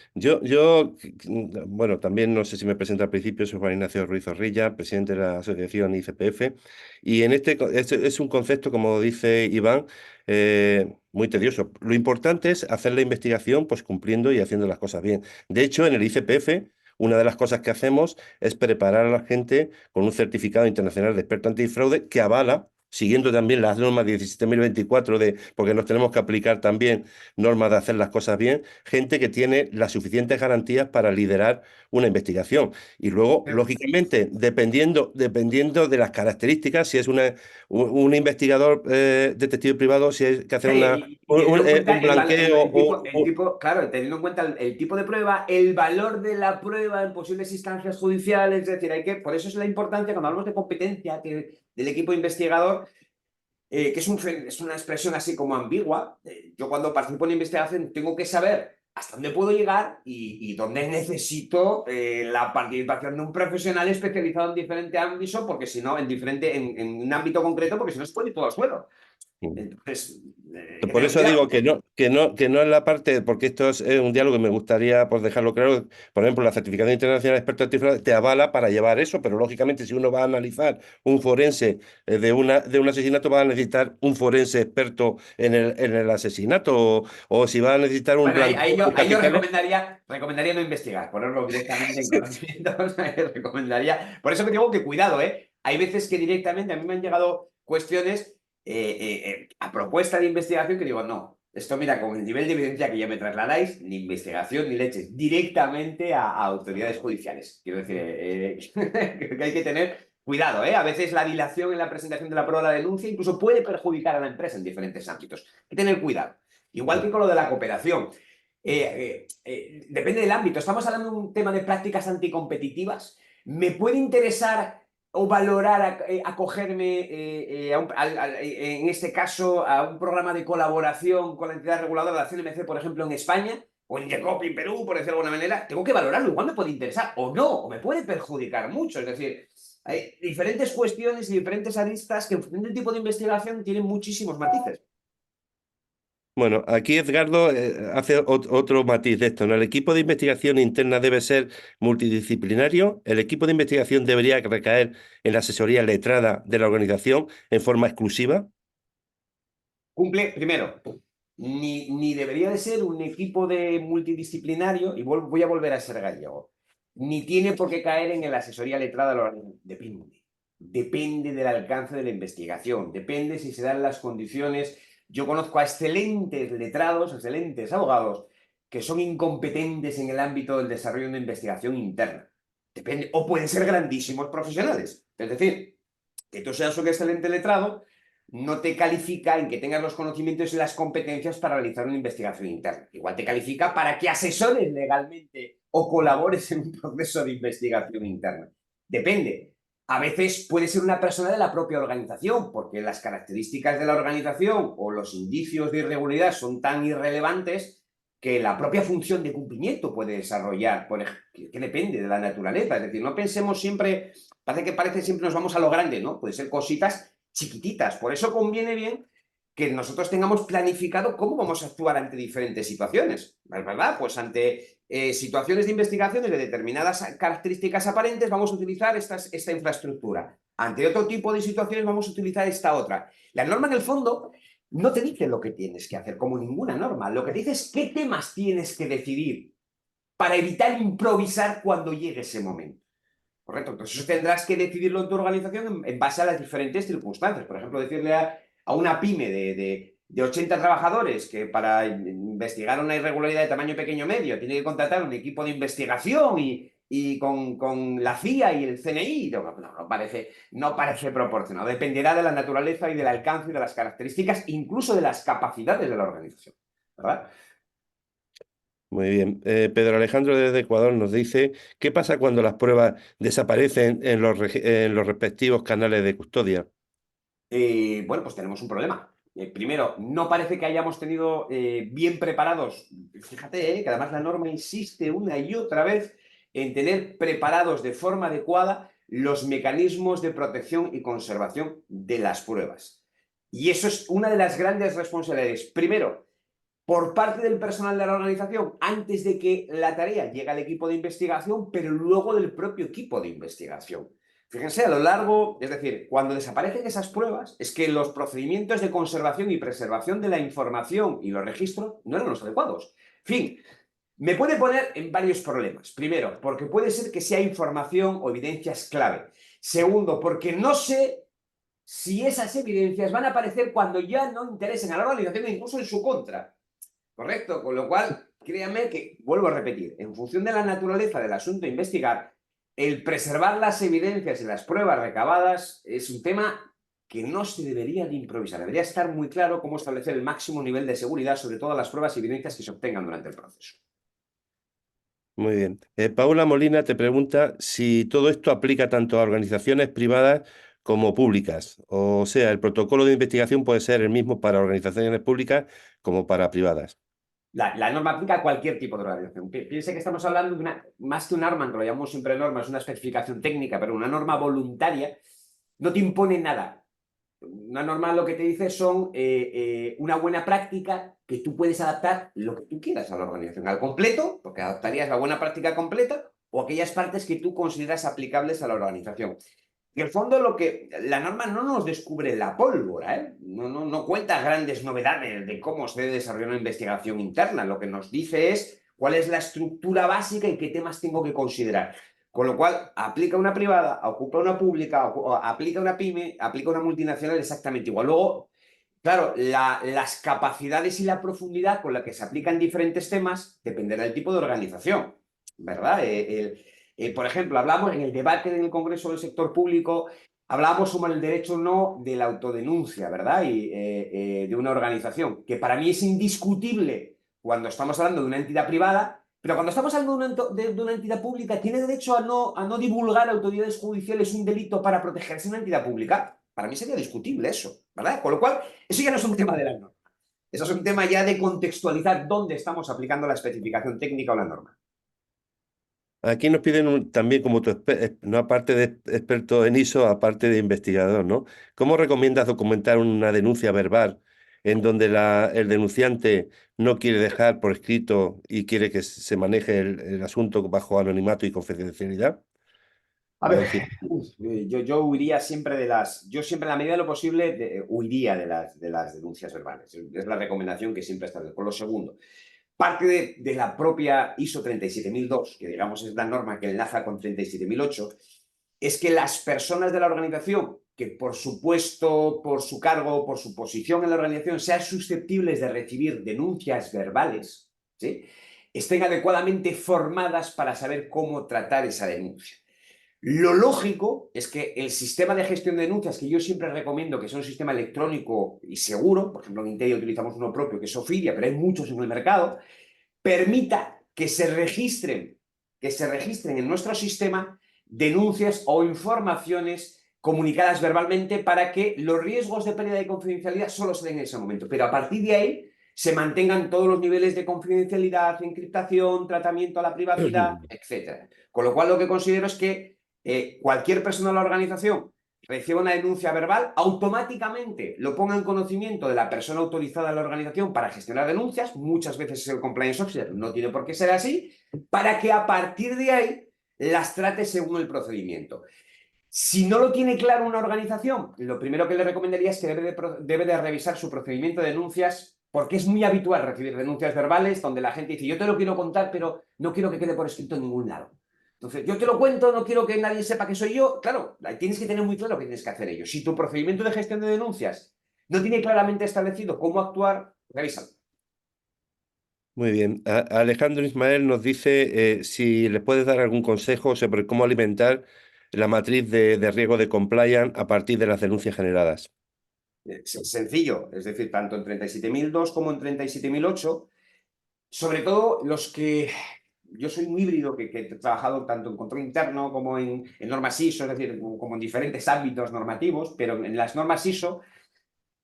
Bueno, también no sé si me presento al principio, soy Juan Ignacio Ruiz Zorrilla, presidente de la asociación ICPF, y es un concepto, como dice Iván, muy tedioso. Lo importante es hacer la investigación, pues cumpliendo y haciendo las cosas bien. De hecho, en el ICPF, una de las cosas que hacemos es preparar a la gente con un certificado internacional de experto antifraude que avala, siguiendo también las normas 17.024 porque nos tenemos que aplicar también normas de hacer las cosas bien, gente que tiene las suficientes garantías para liderar una investigación. Y luego, lógicamente, dependiendo de las características, si es un investigador detective privado, si hay que hacer Y teniendo en cuenta un blanqueo el tipo, claro, teniendo en cuenta el tipo de prueba, el valor de la prueba en posibles instancias judiciales, es decir, por eso es la importancia cuando hablamos de competencia del equipo investigador, que es una expresión así como ambigua. Yo cuando participo en investigación tengo que saber hasta dónde puedo llegar y dónde necesito la participación de un profesional especializado en diferente ámbito, porque si no, en un ámbito concreto, porque si no se puede ir todo al suelo. Entonces, hay que Por tener eso digo cuidado. que no es la parte, porque esto es un diálogo que me gustaría pues, dejarlo claro. Por ejemplo, la certificación internacional de experto antifraude te avala para llevar eso, pero lógicamente si uno va a analizar un forense de un asesinato, va a necesitar un forense experto en el asesinato, o si va a necesitar un Bueno, blanqueo de ahí yo capitales. recomendaría no investigar, ponerlo directamente en conocimientos. Recomendaría. Por eso que digo que cuidado, ¿eh? Hay veces que directamente a mí me han llegado cuestiones a propuesta de investigación que digo, no, esto mira, con el nivel de evidencia que ya me trasladáis, ni investigación ni leches, directamente a autoridades judiciales. Quiero decir, creo que hay que tener cuidado, ¿eh? A veces la dilación en la presentación de la prueba de la denuncia incluso puede perjudicar a la empresa en diferentes ámbitos. Hay que tener cuidado. Igual que con lo de la cooperación. Depende del ámbito. Estamos hablando de un tema de prácticas anticompetitivas. ¿Me puede interesar o valorar acogerme en este caso a un programa de colaboración con la entidad reguladora de la CNMC, por ejemplo, en España? O en Indecopi, en Perú, por decirlo de alguna manera. Tengo que valorarlo. Igual me puede interesar o no, o me puede perjudicar mucho. Es decir, hay diferentes cuestiones y diferentes aristas que en función del tipo de investigación tienen muchísimos matices. Bueno, aquí Edgardo hace otro matiz de esto, ¿no? El equipo de investigación interna debe ser multidisciplinario. El equipo de investigación debería recaer en la asesoría letrada de la organización en forma exclusiva. Cumple, primero, ni debería de ser un equipo de multidisciplinario, y voy a volver a ser gallego, ni tiene por qué caer en la asesoría letrada de la organización. Depende. Depende del alcance de la investigación, depende si se dan las condiciones. Yo conozco a excelentes letrados, excelentes abogados, que son incompetentes en el ámbito del desarrollo de una investigación interna. Depende, o pueden ser grandísimos profesionales. Es decir, que tú seas un excelente letrado no te califica en que tengas los conocimientos y las competencias para realizar una investigación interna. Igual te califica para que asesores legalmente o colabores en un proceso de investigación interna. Depende. A veces puede ser una persona de la propia organización, porque las características de la organización o los indicios de irregularidad son tan irrelevantes que la propia función de cumplimiento puede desarrollar, que depende de la naturaleza. Es decir, no pensemos siempre, parece siempre nos vamos a lo grande, ¿no? Puede ser cositas chiquititas. Por eso conviene bien que nosotros tengamos planificado cómo vamos a actuar ante diferentes situaciones, ¿verdad? Pues ante situaciones de investigaciones de determinadas características aparentes vamos a utilizar esta infraestructura. Ante otro tipo de situaciones vamos a utilizar esta otra. La norma en el fondo no te dice lo que tienes que hacer, como ninguna norma. Lo que te dice es qué temas tienes que decidir para evitar improvisar cuando llegue ese momento. Correcto, entonces eso tendrás que decidirlo en tu organización en base a las diferentes circunstancias. Por ejemplo, decirle a una pyme de 80 trabajadores que para investigar una irregularidad de tamaño pequeño o medio tiene que contratar un equipo de investigación y con la CIA y el CNI, no parece proporcionado. Dependerá de la naturaleza y del alcance y de las características, incluso de las capacidades de la organización. ¿Verdad? Muy bien. Pedro Alejandro desde Ecuador nos dice, ¿qué pasa cuando las pruebas desaparecen en los respectivos canales de custodia? Bueno, pues tenemos un problema. Primero, no parece que hayamos tenido bien preparados, fíjate, que además la norma insiste una y otra vez en tener preparados de forma adecuada los mecanismos de protección y conservación de las pruebas. Y eso es una de las grandes responsabilidades. Primero, por parte del personal de la organización, antes de que la tarea llegue al equipo de investigación, pero luego del propio equipo de investigación. Fíjense, a lo largo, es decir, cuando desaparecen esas pruebas, es que los procedimientos de conservación y preservación de la información y los registros no eran los adecuados. En fin, me puede poner en varios problemas. Primero, porque puede ser que sea información o evidencias clave. Segundo, porque no sé si esas evidencias van a aparecer cuando ya no interesen a la organización, incluso en su contra. ¿Correcto? Con lo cual, créanme que, vuelvo a repetir, en función de la naturaleza del asunto a investigar, el preservar las evidencias y las pruebas recabadas es un tema que no se debería de improvisar. Debería estar muy claro cómo establecer el máximo nivel de seguridad sobre todas las pruebas y evidencias que se obtengan durante el proceso. Muy bien. Paula Molina te pregunta si todo esto aplica tanto a organizaciones privadas como públicas. O sea, el protocolo de investigación puede ser el mismo para organizaciones públicas como para privadas. La norma aplica a cualquier tipo de organización. Piense que estamos hablando de más que una norma, que lo llamamos siempre norma, es una especificación técnica, pero una norma voluntaria no te impone nada. Una norma lo que te dice son una buena práctica que tú puedes adaptar lo que tú quieras a la organización, al completo, porque adaptarías la buena práctica completa, o aquellas partes que tú consideras aplicables a la organización. En el fondo, la norma no nos descubre la pólvora, ¿eh? No cuenta grandes novedades de cómo se debe desarrollar una investigación interna. Lo que nos dice es cuál es la estructura básica y qué temas tengo que considerar. Con lo cual, aplica una privada, ocupa una pública, aplica una pyme, aplica una multinacional exactamente igual. Luego, claro, las capacidades y la profundidad con la que se aplican diferentes temas dependerá del tipo de organización, ¿verdad? Por ejemplo, hablamos en el debate en el Congreso del Sector Público, hablábamos sobre el derecho o no de la autodenuncia, ¿verdad? De una organización, que para mí es indiscutible cuando estamos hablando de una entidad privada, pero cuando estamos hablando de una entidad pública, ¿tiene derecho a no divulgar a autoridades judiciales un delito para protegerse una entidad pública? Para mí sería discutible eso, ¿verdad? Con lo cual, eso ya no es un tema de la norma. Eso es un tema ya de contextualizar dónde estamos aplicando la especificación técnica o la norma. Aquí nos piden también, como tu no aparte de experto en ISO, aparte de investigador, ¿no? ¿Cómo recomiendas documentar una denuncia verbal en donde el denunciante no quiere dejar por escrito y quiere que se maneje el asunto bajo anonimato y confidencialidad? A Es ver, decir, yo huiría siempre yo siempre en la medida de lo posible huiría de las denuncias verbales. Es la recomendación que siempre está. Por lo segundo, parte de la propia ISO 37002, que digamos es la norma que enlaza con 37008, es que las personas de la organización, que por supuesto, por su cargo, por su posición en la organización, sean susceptibles de recibir denuncias verbales, ¿sí?, estén adecuadamente formadas para saber cómo tratar esa denuncia. Lo lógico es que el sistema de gestión de denuncias, que yo siempre recomiendo que sea un sistema electrónico y seguro, por ejemplo en Interia utilizamos uno propio que es Ofidia, pero hay muchos en el mercado, permita que se registren en nuestro sistema denuncias o informaciones comunicadas verbalmente para que los riesgos de pérdida de confidencialidad solo se den en ese momento. Pero a partir de ahí se mantengan todos los niveles de confidencialidad, encriptación, tratamiento a la privacidad, etc. Con lo cual lo que considero es que cualquier persona de la organización reciba una denuncia verbal, automáticamente lo ponga en conocimiento de la persona autorizada en la organización para gestionar denuncias, muchas veces es el compliance officer, no tiene por qué ser así, para que a partir de ahí las trate según el procedimiento. Si no lo tiene claro una organización, lo primero que le recomendaría es que debe de revisar su procedimiento de denuncias, porque es muy habitual recibir denuncias verbales donde la gente dice, yo te lo quiero contar, pero no quiero que quede por escrito en ningún lado. Entonces, yo te lo cuento, no quiero que nadie sepa que soy yo. Claro, tienes que tener muy claro que tienes que hacer ello. Si tu procedimiento de gestión de denuncias no tiene claramente establecido cómo actuar, revísalo. muy bien. Alejandro Ismael nos dice si le puedes dar algún consejo sobre cómo alimentar la matriz de riesgo de compliance a partir de las denuncias generadas. Sencillo, es decir, tanto en 37.002 como en 37.008, sobre todo los que yo soy un híbrido que he trabajado tanto en control interno como en normas ISO, es decir, como en diferentes ámbitos normativos, pero en las normas ISO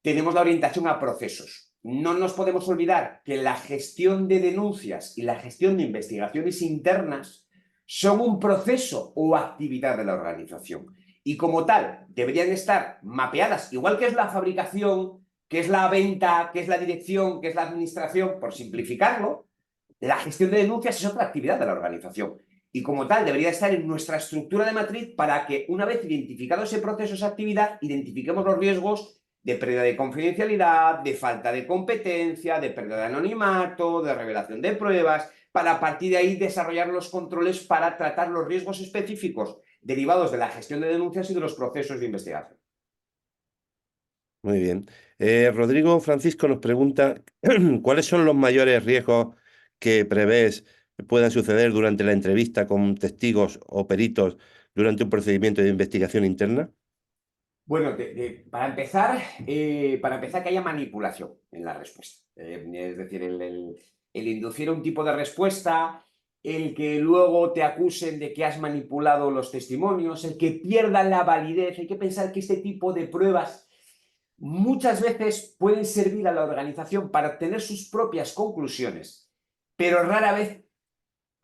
tenemos la orientación a procesos. No nos podemos olvidar que la gestión de denuncias y la gestión de investigaciones internas son un proceso o actividad de la organización. Y como tal, deberían estar mapeadas, igual que es la fabricación, que es la venta, que es la dirección, que es la administración, por simplificarlo, la gestión de denuncias es otra actividad de la organización. Y como tal, debería estar en nuestra estructura de matriz para que, una vez identificado ese proceso, esa actividad, identifiquemos los riesgos de pérdida de confidencialidad, de falta de competencia, de pérdida de anonimato, de revelación de pruebas, para a partir de ahí desarrollar los controles para tratar los riesgos específicos derivados de la gestión de denuncias y de los procesos de investigación. Muy bien. Rodrigo Francisco nos pregunta, ¿cuáles son los mayores riesgos que prevés puedan suceder durante la entrevista con testigos o peritos durante un procedimiento de investigación interna? Bueno, para empezar que haya manipulación en la respuesta. Es decir, el inducir un tipo de respuesta, el que luego te acusen de que has manipulado los testimonios, el que pierdan la validez. Hay que pensar que este tipo de pruebas muchas veces pueden servir a la organización para obtener sus propias conclusiones, pero rara vez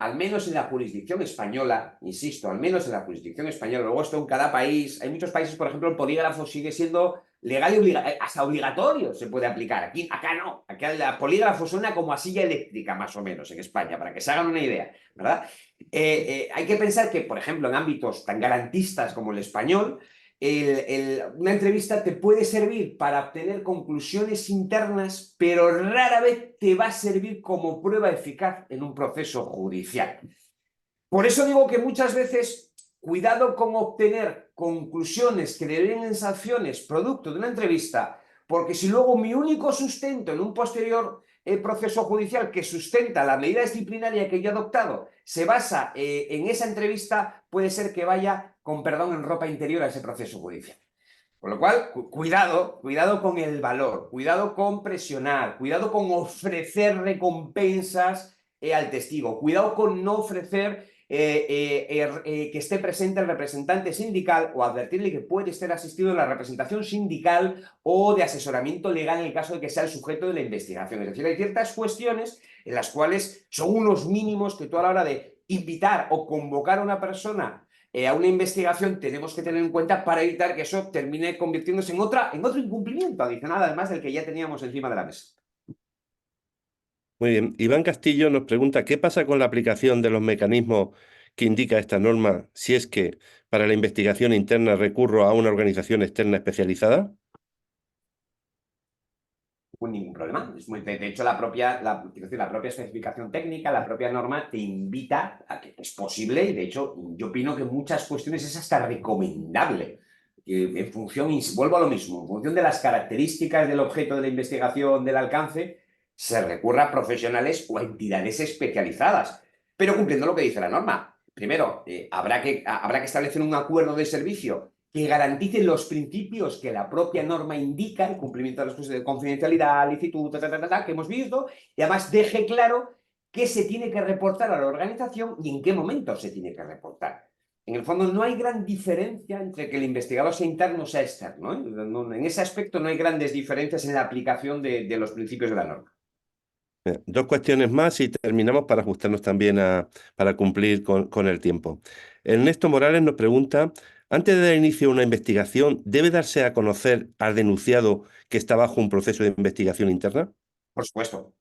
al menos en la jurisdicción española, insisto, al menos en la jurisdicción española, luego esto en cada país, hay muchos países, por ejemplo, el polígrafo sigue siendo legal y hasta obligatorio se puede aplicar. Aquí, acá no, acá el polígrafo suena como a silla eléctrica, más o menos, en España, para que se hagan una idea, ¿verdad? Hay que pensar que, por ejemplo, en ámbitos tan garantistas como el español, una entrevista te puede servir para obtener conclusiones internas, pero rara vez te va a servir como prueba eficaz en un proceso judicial. Por eso digo que muchas veces, cuidado con obtener conclusiones que deberían sanciones producto de una entrevista, porque si luego mi único sustento en un posterior proceso judicial que sustenta la medida disciplinaria que yo he adoptado se basa en esa entrevista, puede ser que vaya, con perdón, en ropa interior a ese proceso judicial. Con lo cual, cuidado con el valor, cuidado con presionar, cuidado con ofrecer recompensas al testigo, cuidado con no ofrecer que esté presente el representante sindical o advertirle que puede estar asistido en la representación sindical o de asesoramiento legal en el caso de que sea el sujeto de la investigación. Es decir, hay ciertas cuestiones en las cuales son unos mínimos que tú a la hora de invitar o convocar a una persona a una investigación tenemos que tener en cuenta para evitar que eso termine convirtiéndose en otro incumplimiento adicional, además del que ya teníamos encima de la mesa. Muy bien. Iván Castillo nos pregunta, ¿qué pasa con la aplicación de los mecanismos que indica esta norma si es que para la investigación interna recurro a una organización externa especializada? Con ningún problema. De hecho, la propia especificación técnica, la propia norma te invita a que es posible y de hecho yo opino que en muchas cuestiones es hasta recomendable. En función, vuelvo a lo mismo, en función de las características del objeto de la investigación, del alcance, se recurra a profesionales o a entidades especializadas, pero cumpliendo lo que dice la norma. Primero, habrá que establecer un acuerdo de servicio que garantice los principios que la propia norma indica, el cumplimiento de las cosas de confidencialidad, licitud, que hemos visto, y además deje claro qué se tiene que reportar a la organización y en qué momento se tiene que reportar. En el fondo no hay gran diferencia entre que el investigador sea interno o sea externo, ¿eh? En ese aspecto no hay grandes diferencias en la aplicación de los principios de la norma. Dos cuestiones más y terminamos para ajustarnos también para cumplir con el tiempo. Ernesto Morales nos pregunta, antes de dar inicio a una investigación, ¿debe darse a conocer al denunciado que está bajo un proceso de investigación interna? Por supuesto,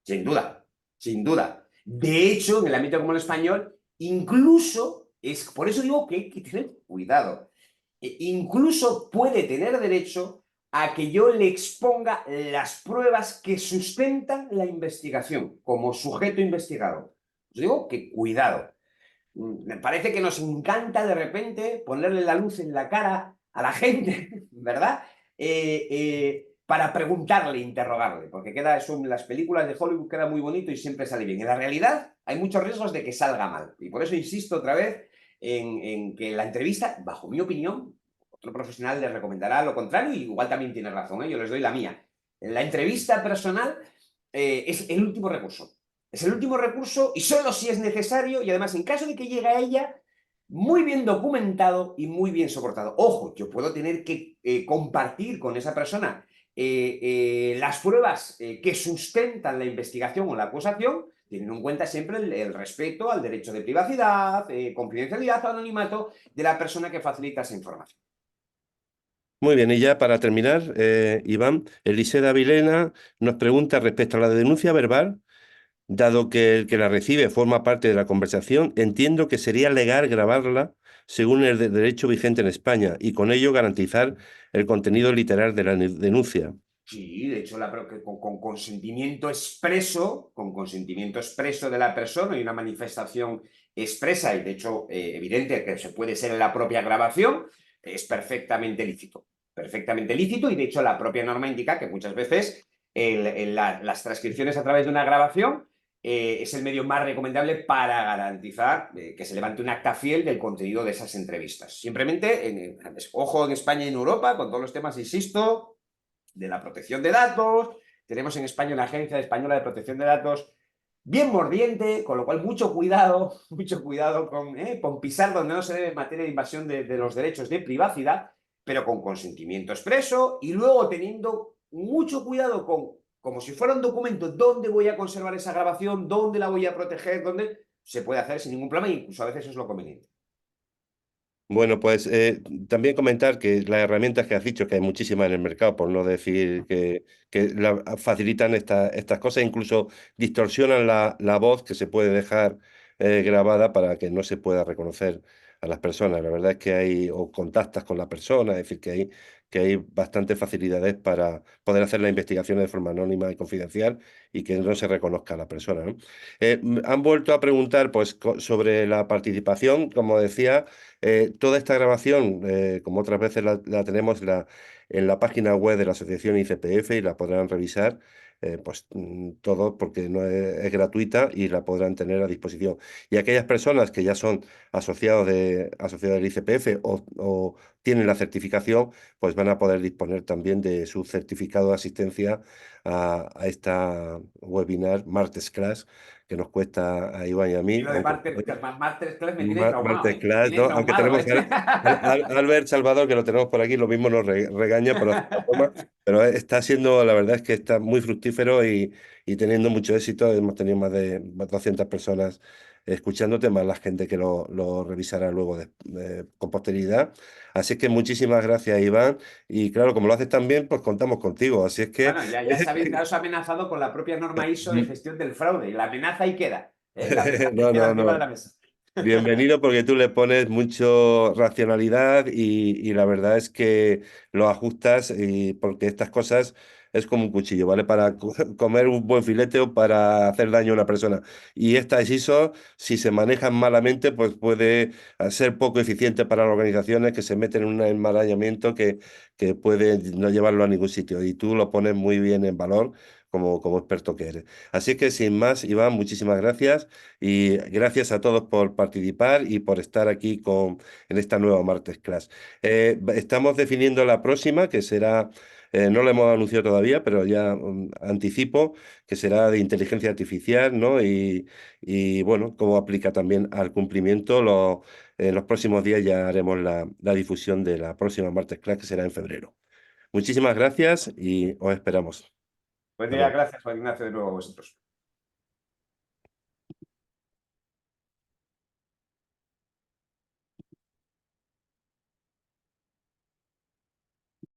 sin duda, sin duda. De hecho, en el ámbito como el español, incluso, por eso digo que hay que tener cuidado, incluso puede tener derecho a que yo le exponga las pruebas que sustentan la investigación como sujeto investigado. Os digo que cuidado. Me parece que nos encanta de repente ponerle la luz en la cara a la gente, ¿verdad? Para preguntarle, interrogarle, porque queda eso en las películas de Hollywood, queda muy bonito y siempre sale bien. En la realidad hay muchos riesgos de que salga mal. Y por eso insisto otra vez en que la entrevista, bajo mi opinión, otro profesional les recomendará lo contrario y igual también tiene razón, ¿eh? Yo les doy la mía. La entrevista personal es el último recurso. Es el último recurso y solo si es necesario y además en caso de que llegue a ella, muy bien documentado y muy bien soportado. Ojo, yo puedo tener que compartir con esa persona las pruebas que sustentan la investigación o la acusación, teniendo en cuenta siempre el respeto al derecho de privacidad, confidencialidad o anonimato de la persona que facilita esa información. Muy bien, y ya para terminar, Iván, Eliseda Vilena nos pregunta respecto a la denuncia verbal. Dado que el que la recibe forma parte de la conversación, entiendo que sería legal grabarla según el derecho vigente en España y con ello garantizar el contenido literal de la denuncia. Sí, de hecho, con consentimiento expreso de la persona y una manifestación expresa, y de hecho evidente que se puede ser en la propia grabación, es perfectamente lícito. Perfectamente lícito, y de hecho la propia norma indica que muchas veces las transcripciones a través de una grabación es el medio más recomendable para garantizar que se levante un acta fiel del contenido de esas entrevistas. Simplemente, ojo en España y en Europa, con todos los temas, insisto, de la protección de datos. Tenemos en España una agencia española de protección de datos bien mordiente, con lo cual mucho cuidado con pisar donde no se debe en materia de invasión de los derechos de privacidad, pero con consentimiento expreso y luego teniendo mucho cuidado con como si fuera un documento, ¿dónde voy a conservar esa grabación? ¿Dónde la voy a proteger? ¿Dónde? Se puede hacer sin ningún problema, incluso a veces es lo conveniente. Bueno, pues también comentar que las herramientas que has dicho, que hay muchísimas en el mercado, por no decir que facilitan estas cosas, incluso distorsionan la voz que se puede dejar grabada para que no se pueda reconocer a las personas. La verdad es que hay, o contactas con la persona, es decir, que hay bastantes facilidades para poder hacer las investigaciones de forma anónima y confidencial y que no se reconozca a la persona, ¿no? Han vuelto a preguntar pues, sobre la participación, como decía. Toda esta grabación, como otras veces la tenemos en la página web de la asociación ICPF y la podrán revisar, pues todo porque no es gratuita y la podrán tener a disposición. Y aquellas personas que ya son asociados del ICPF o tienen la certificación, pues van a poder disponer también de su certificado de asistencia a esta webinar Martes Class que nos cuesta a Iván y a Y mí, lo de aunque Masterclass me tiene traumado, Martes ¿eh? Me Class, tiene ¿no? Aunque traumado, tenemos ¿eh? Albert Salvador, que lo tenemos por aquí, lo mismo nos regaña por otra forma, pero está siendo, la verdad es que está muy fructífero y teniendo mucho éxito. Hemos tenido más de 200 personas escuchándote, más la gente que lo revisará luego con posterioridad. Así es que muchísimas gracias, Iván. Y claro, como lo haces tan bien, pues contamos contigo. Así es que... Bueno, ya sabéis, ya os he amenazado con la propia norma ISO de gestión del fraude. Y la amenaza ahí queda, ¿eh? La amenaza ahí No, queda no, encima de la no. mesa. Bienvenido porque tú le pones mucho racionalidad y la verdad es que lo ajustas y porque estas cosas es como un cuchillo, ¿vale? Para comer un buen filete o para hacer daño a una persona. Y estas ISO, si se manejan malamente, pues puede ser poco eficiente para las organizaciones que se meten en un enmarañamiento que puede no llevarlo a ningún sitio. Y tú lo pones muy bien en valor como experto que eres. Así que sin más, Iván, muchísimas gracias. Y gracias a todos por participar y por estar aquí en esta nueva Martes Class. Estamos definiendo la próxima, que será, no la hemos anunciado todavía, pero ya anticipo, que será de inteligencia artificial, ¿no? Y bueno, cómo aplica también al cumplimiento. En los próximos días ya haremos la difusión de la próxima Martes Class, que será en febrero. Muchísimas gracias y os esperamos. Buen Hasta día, luego. gracias, Juan Ignacio, de nuevo a vosotros.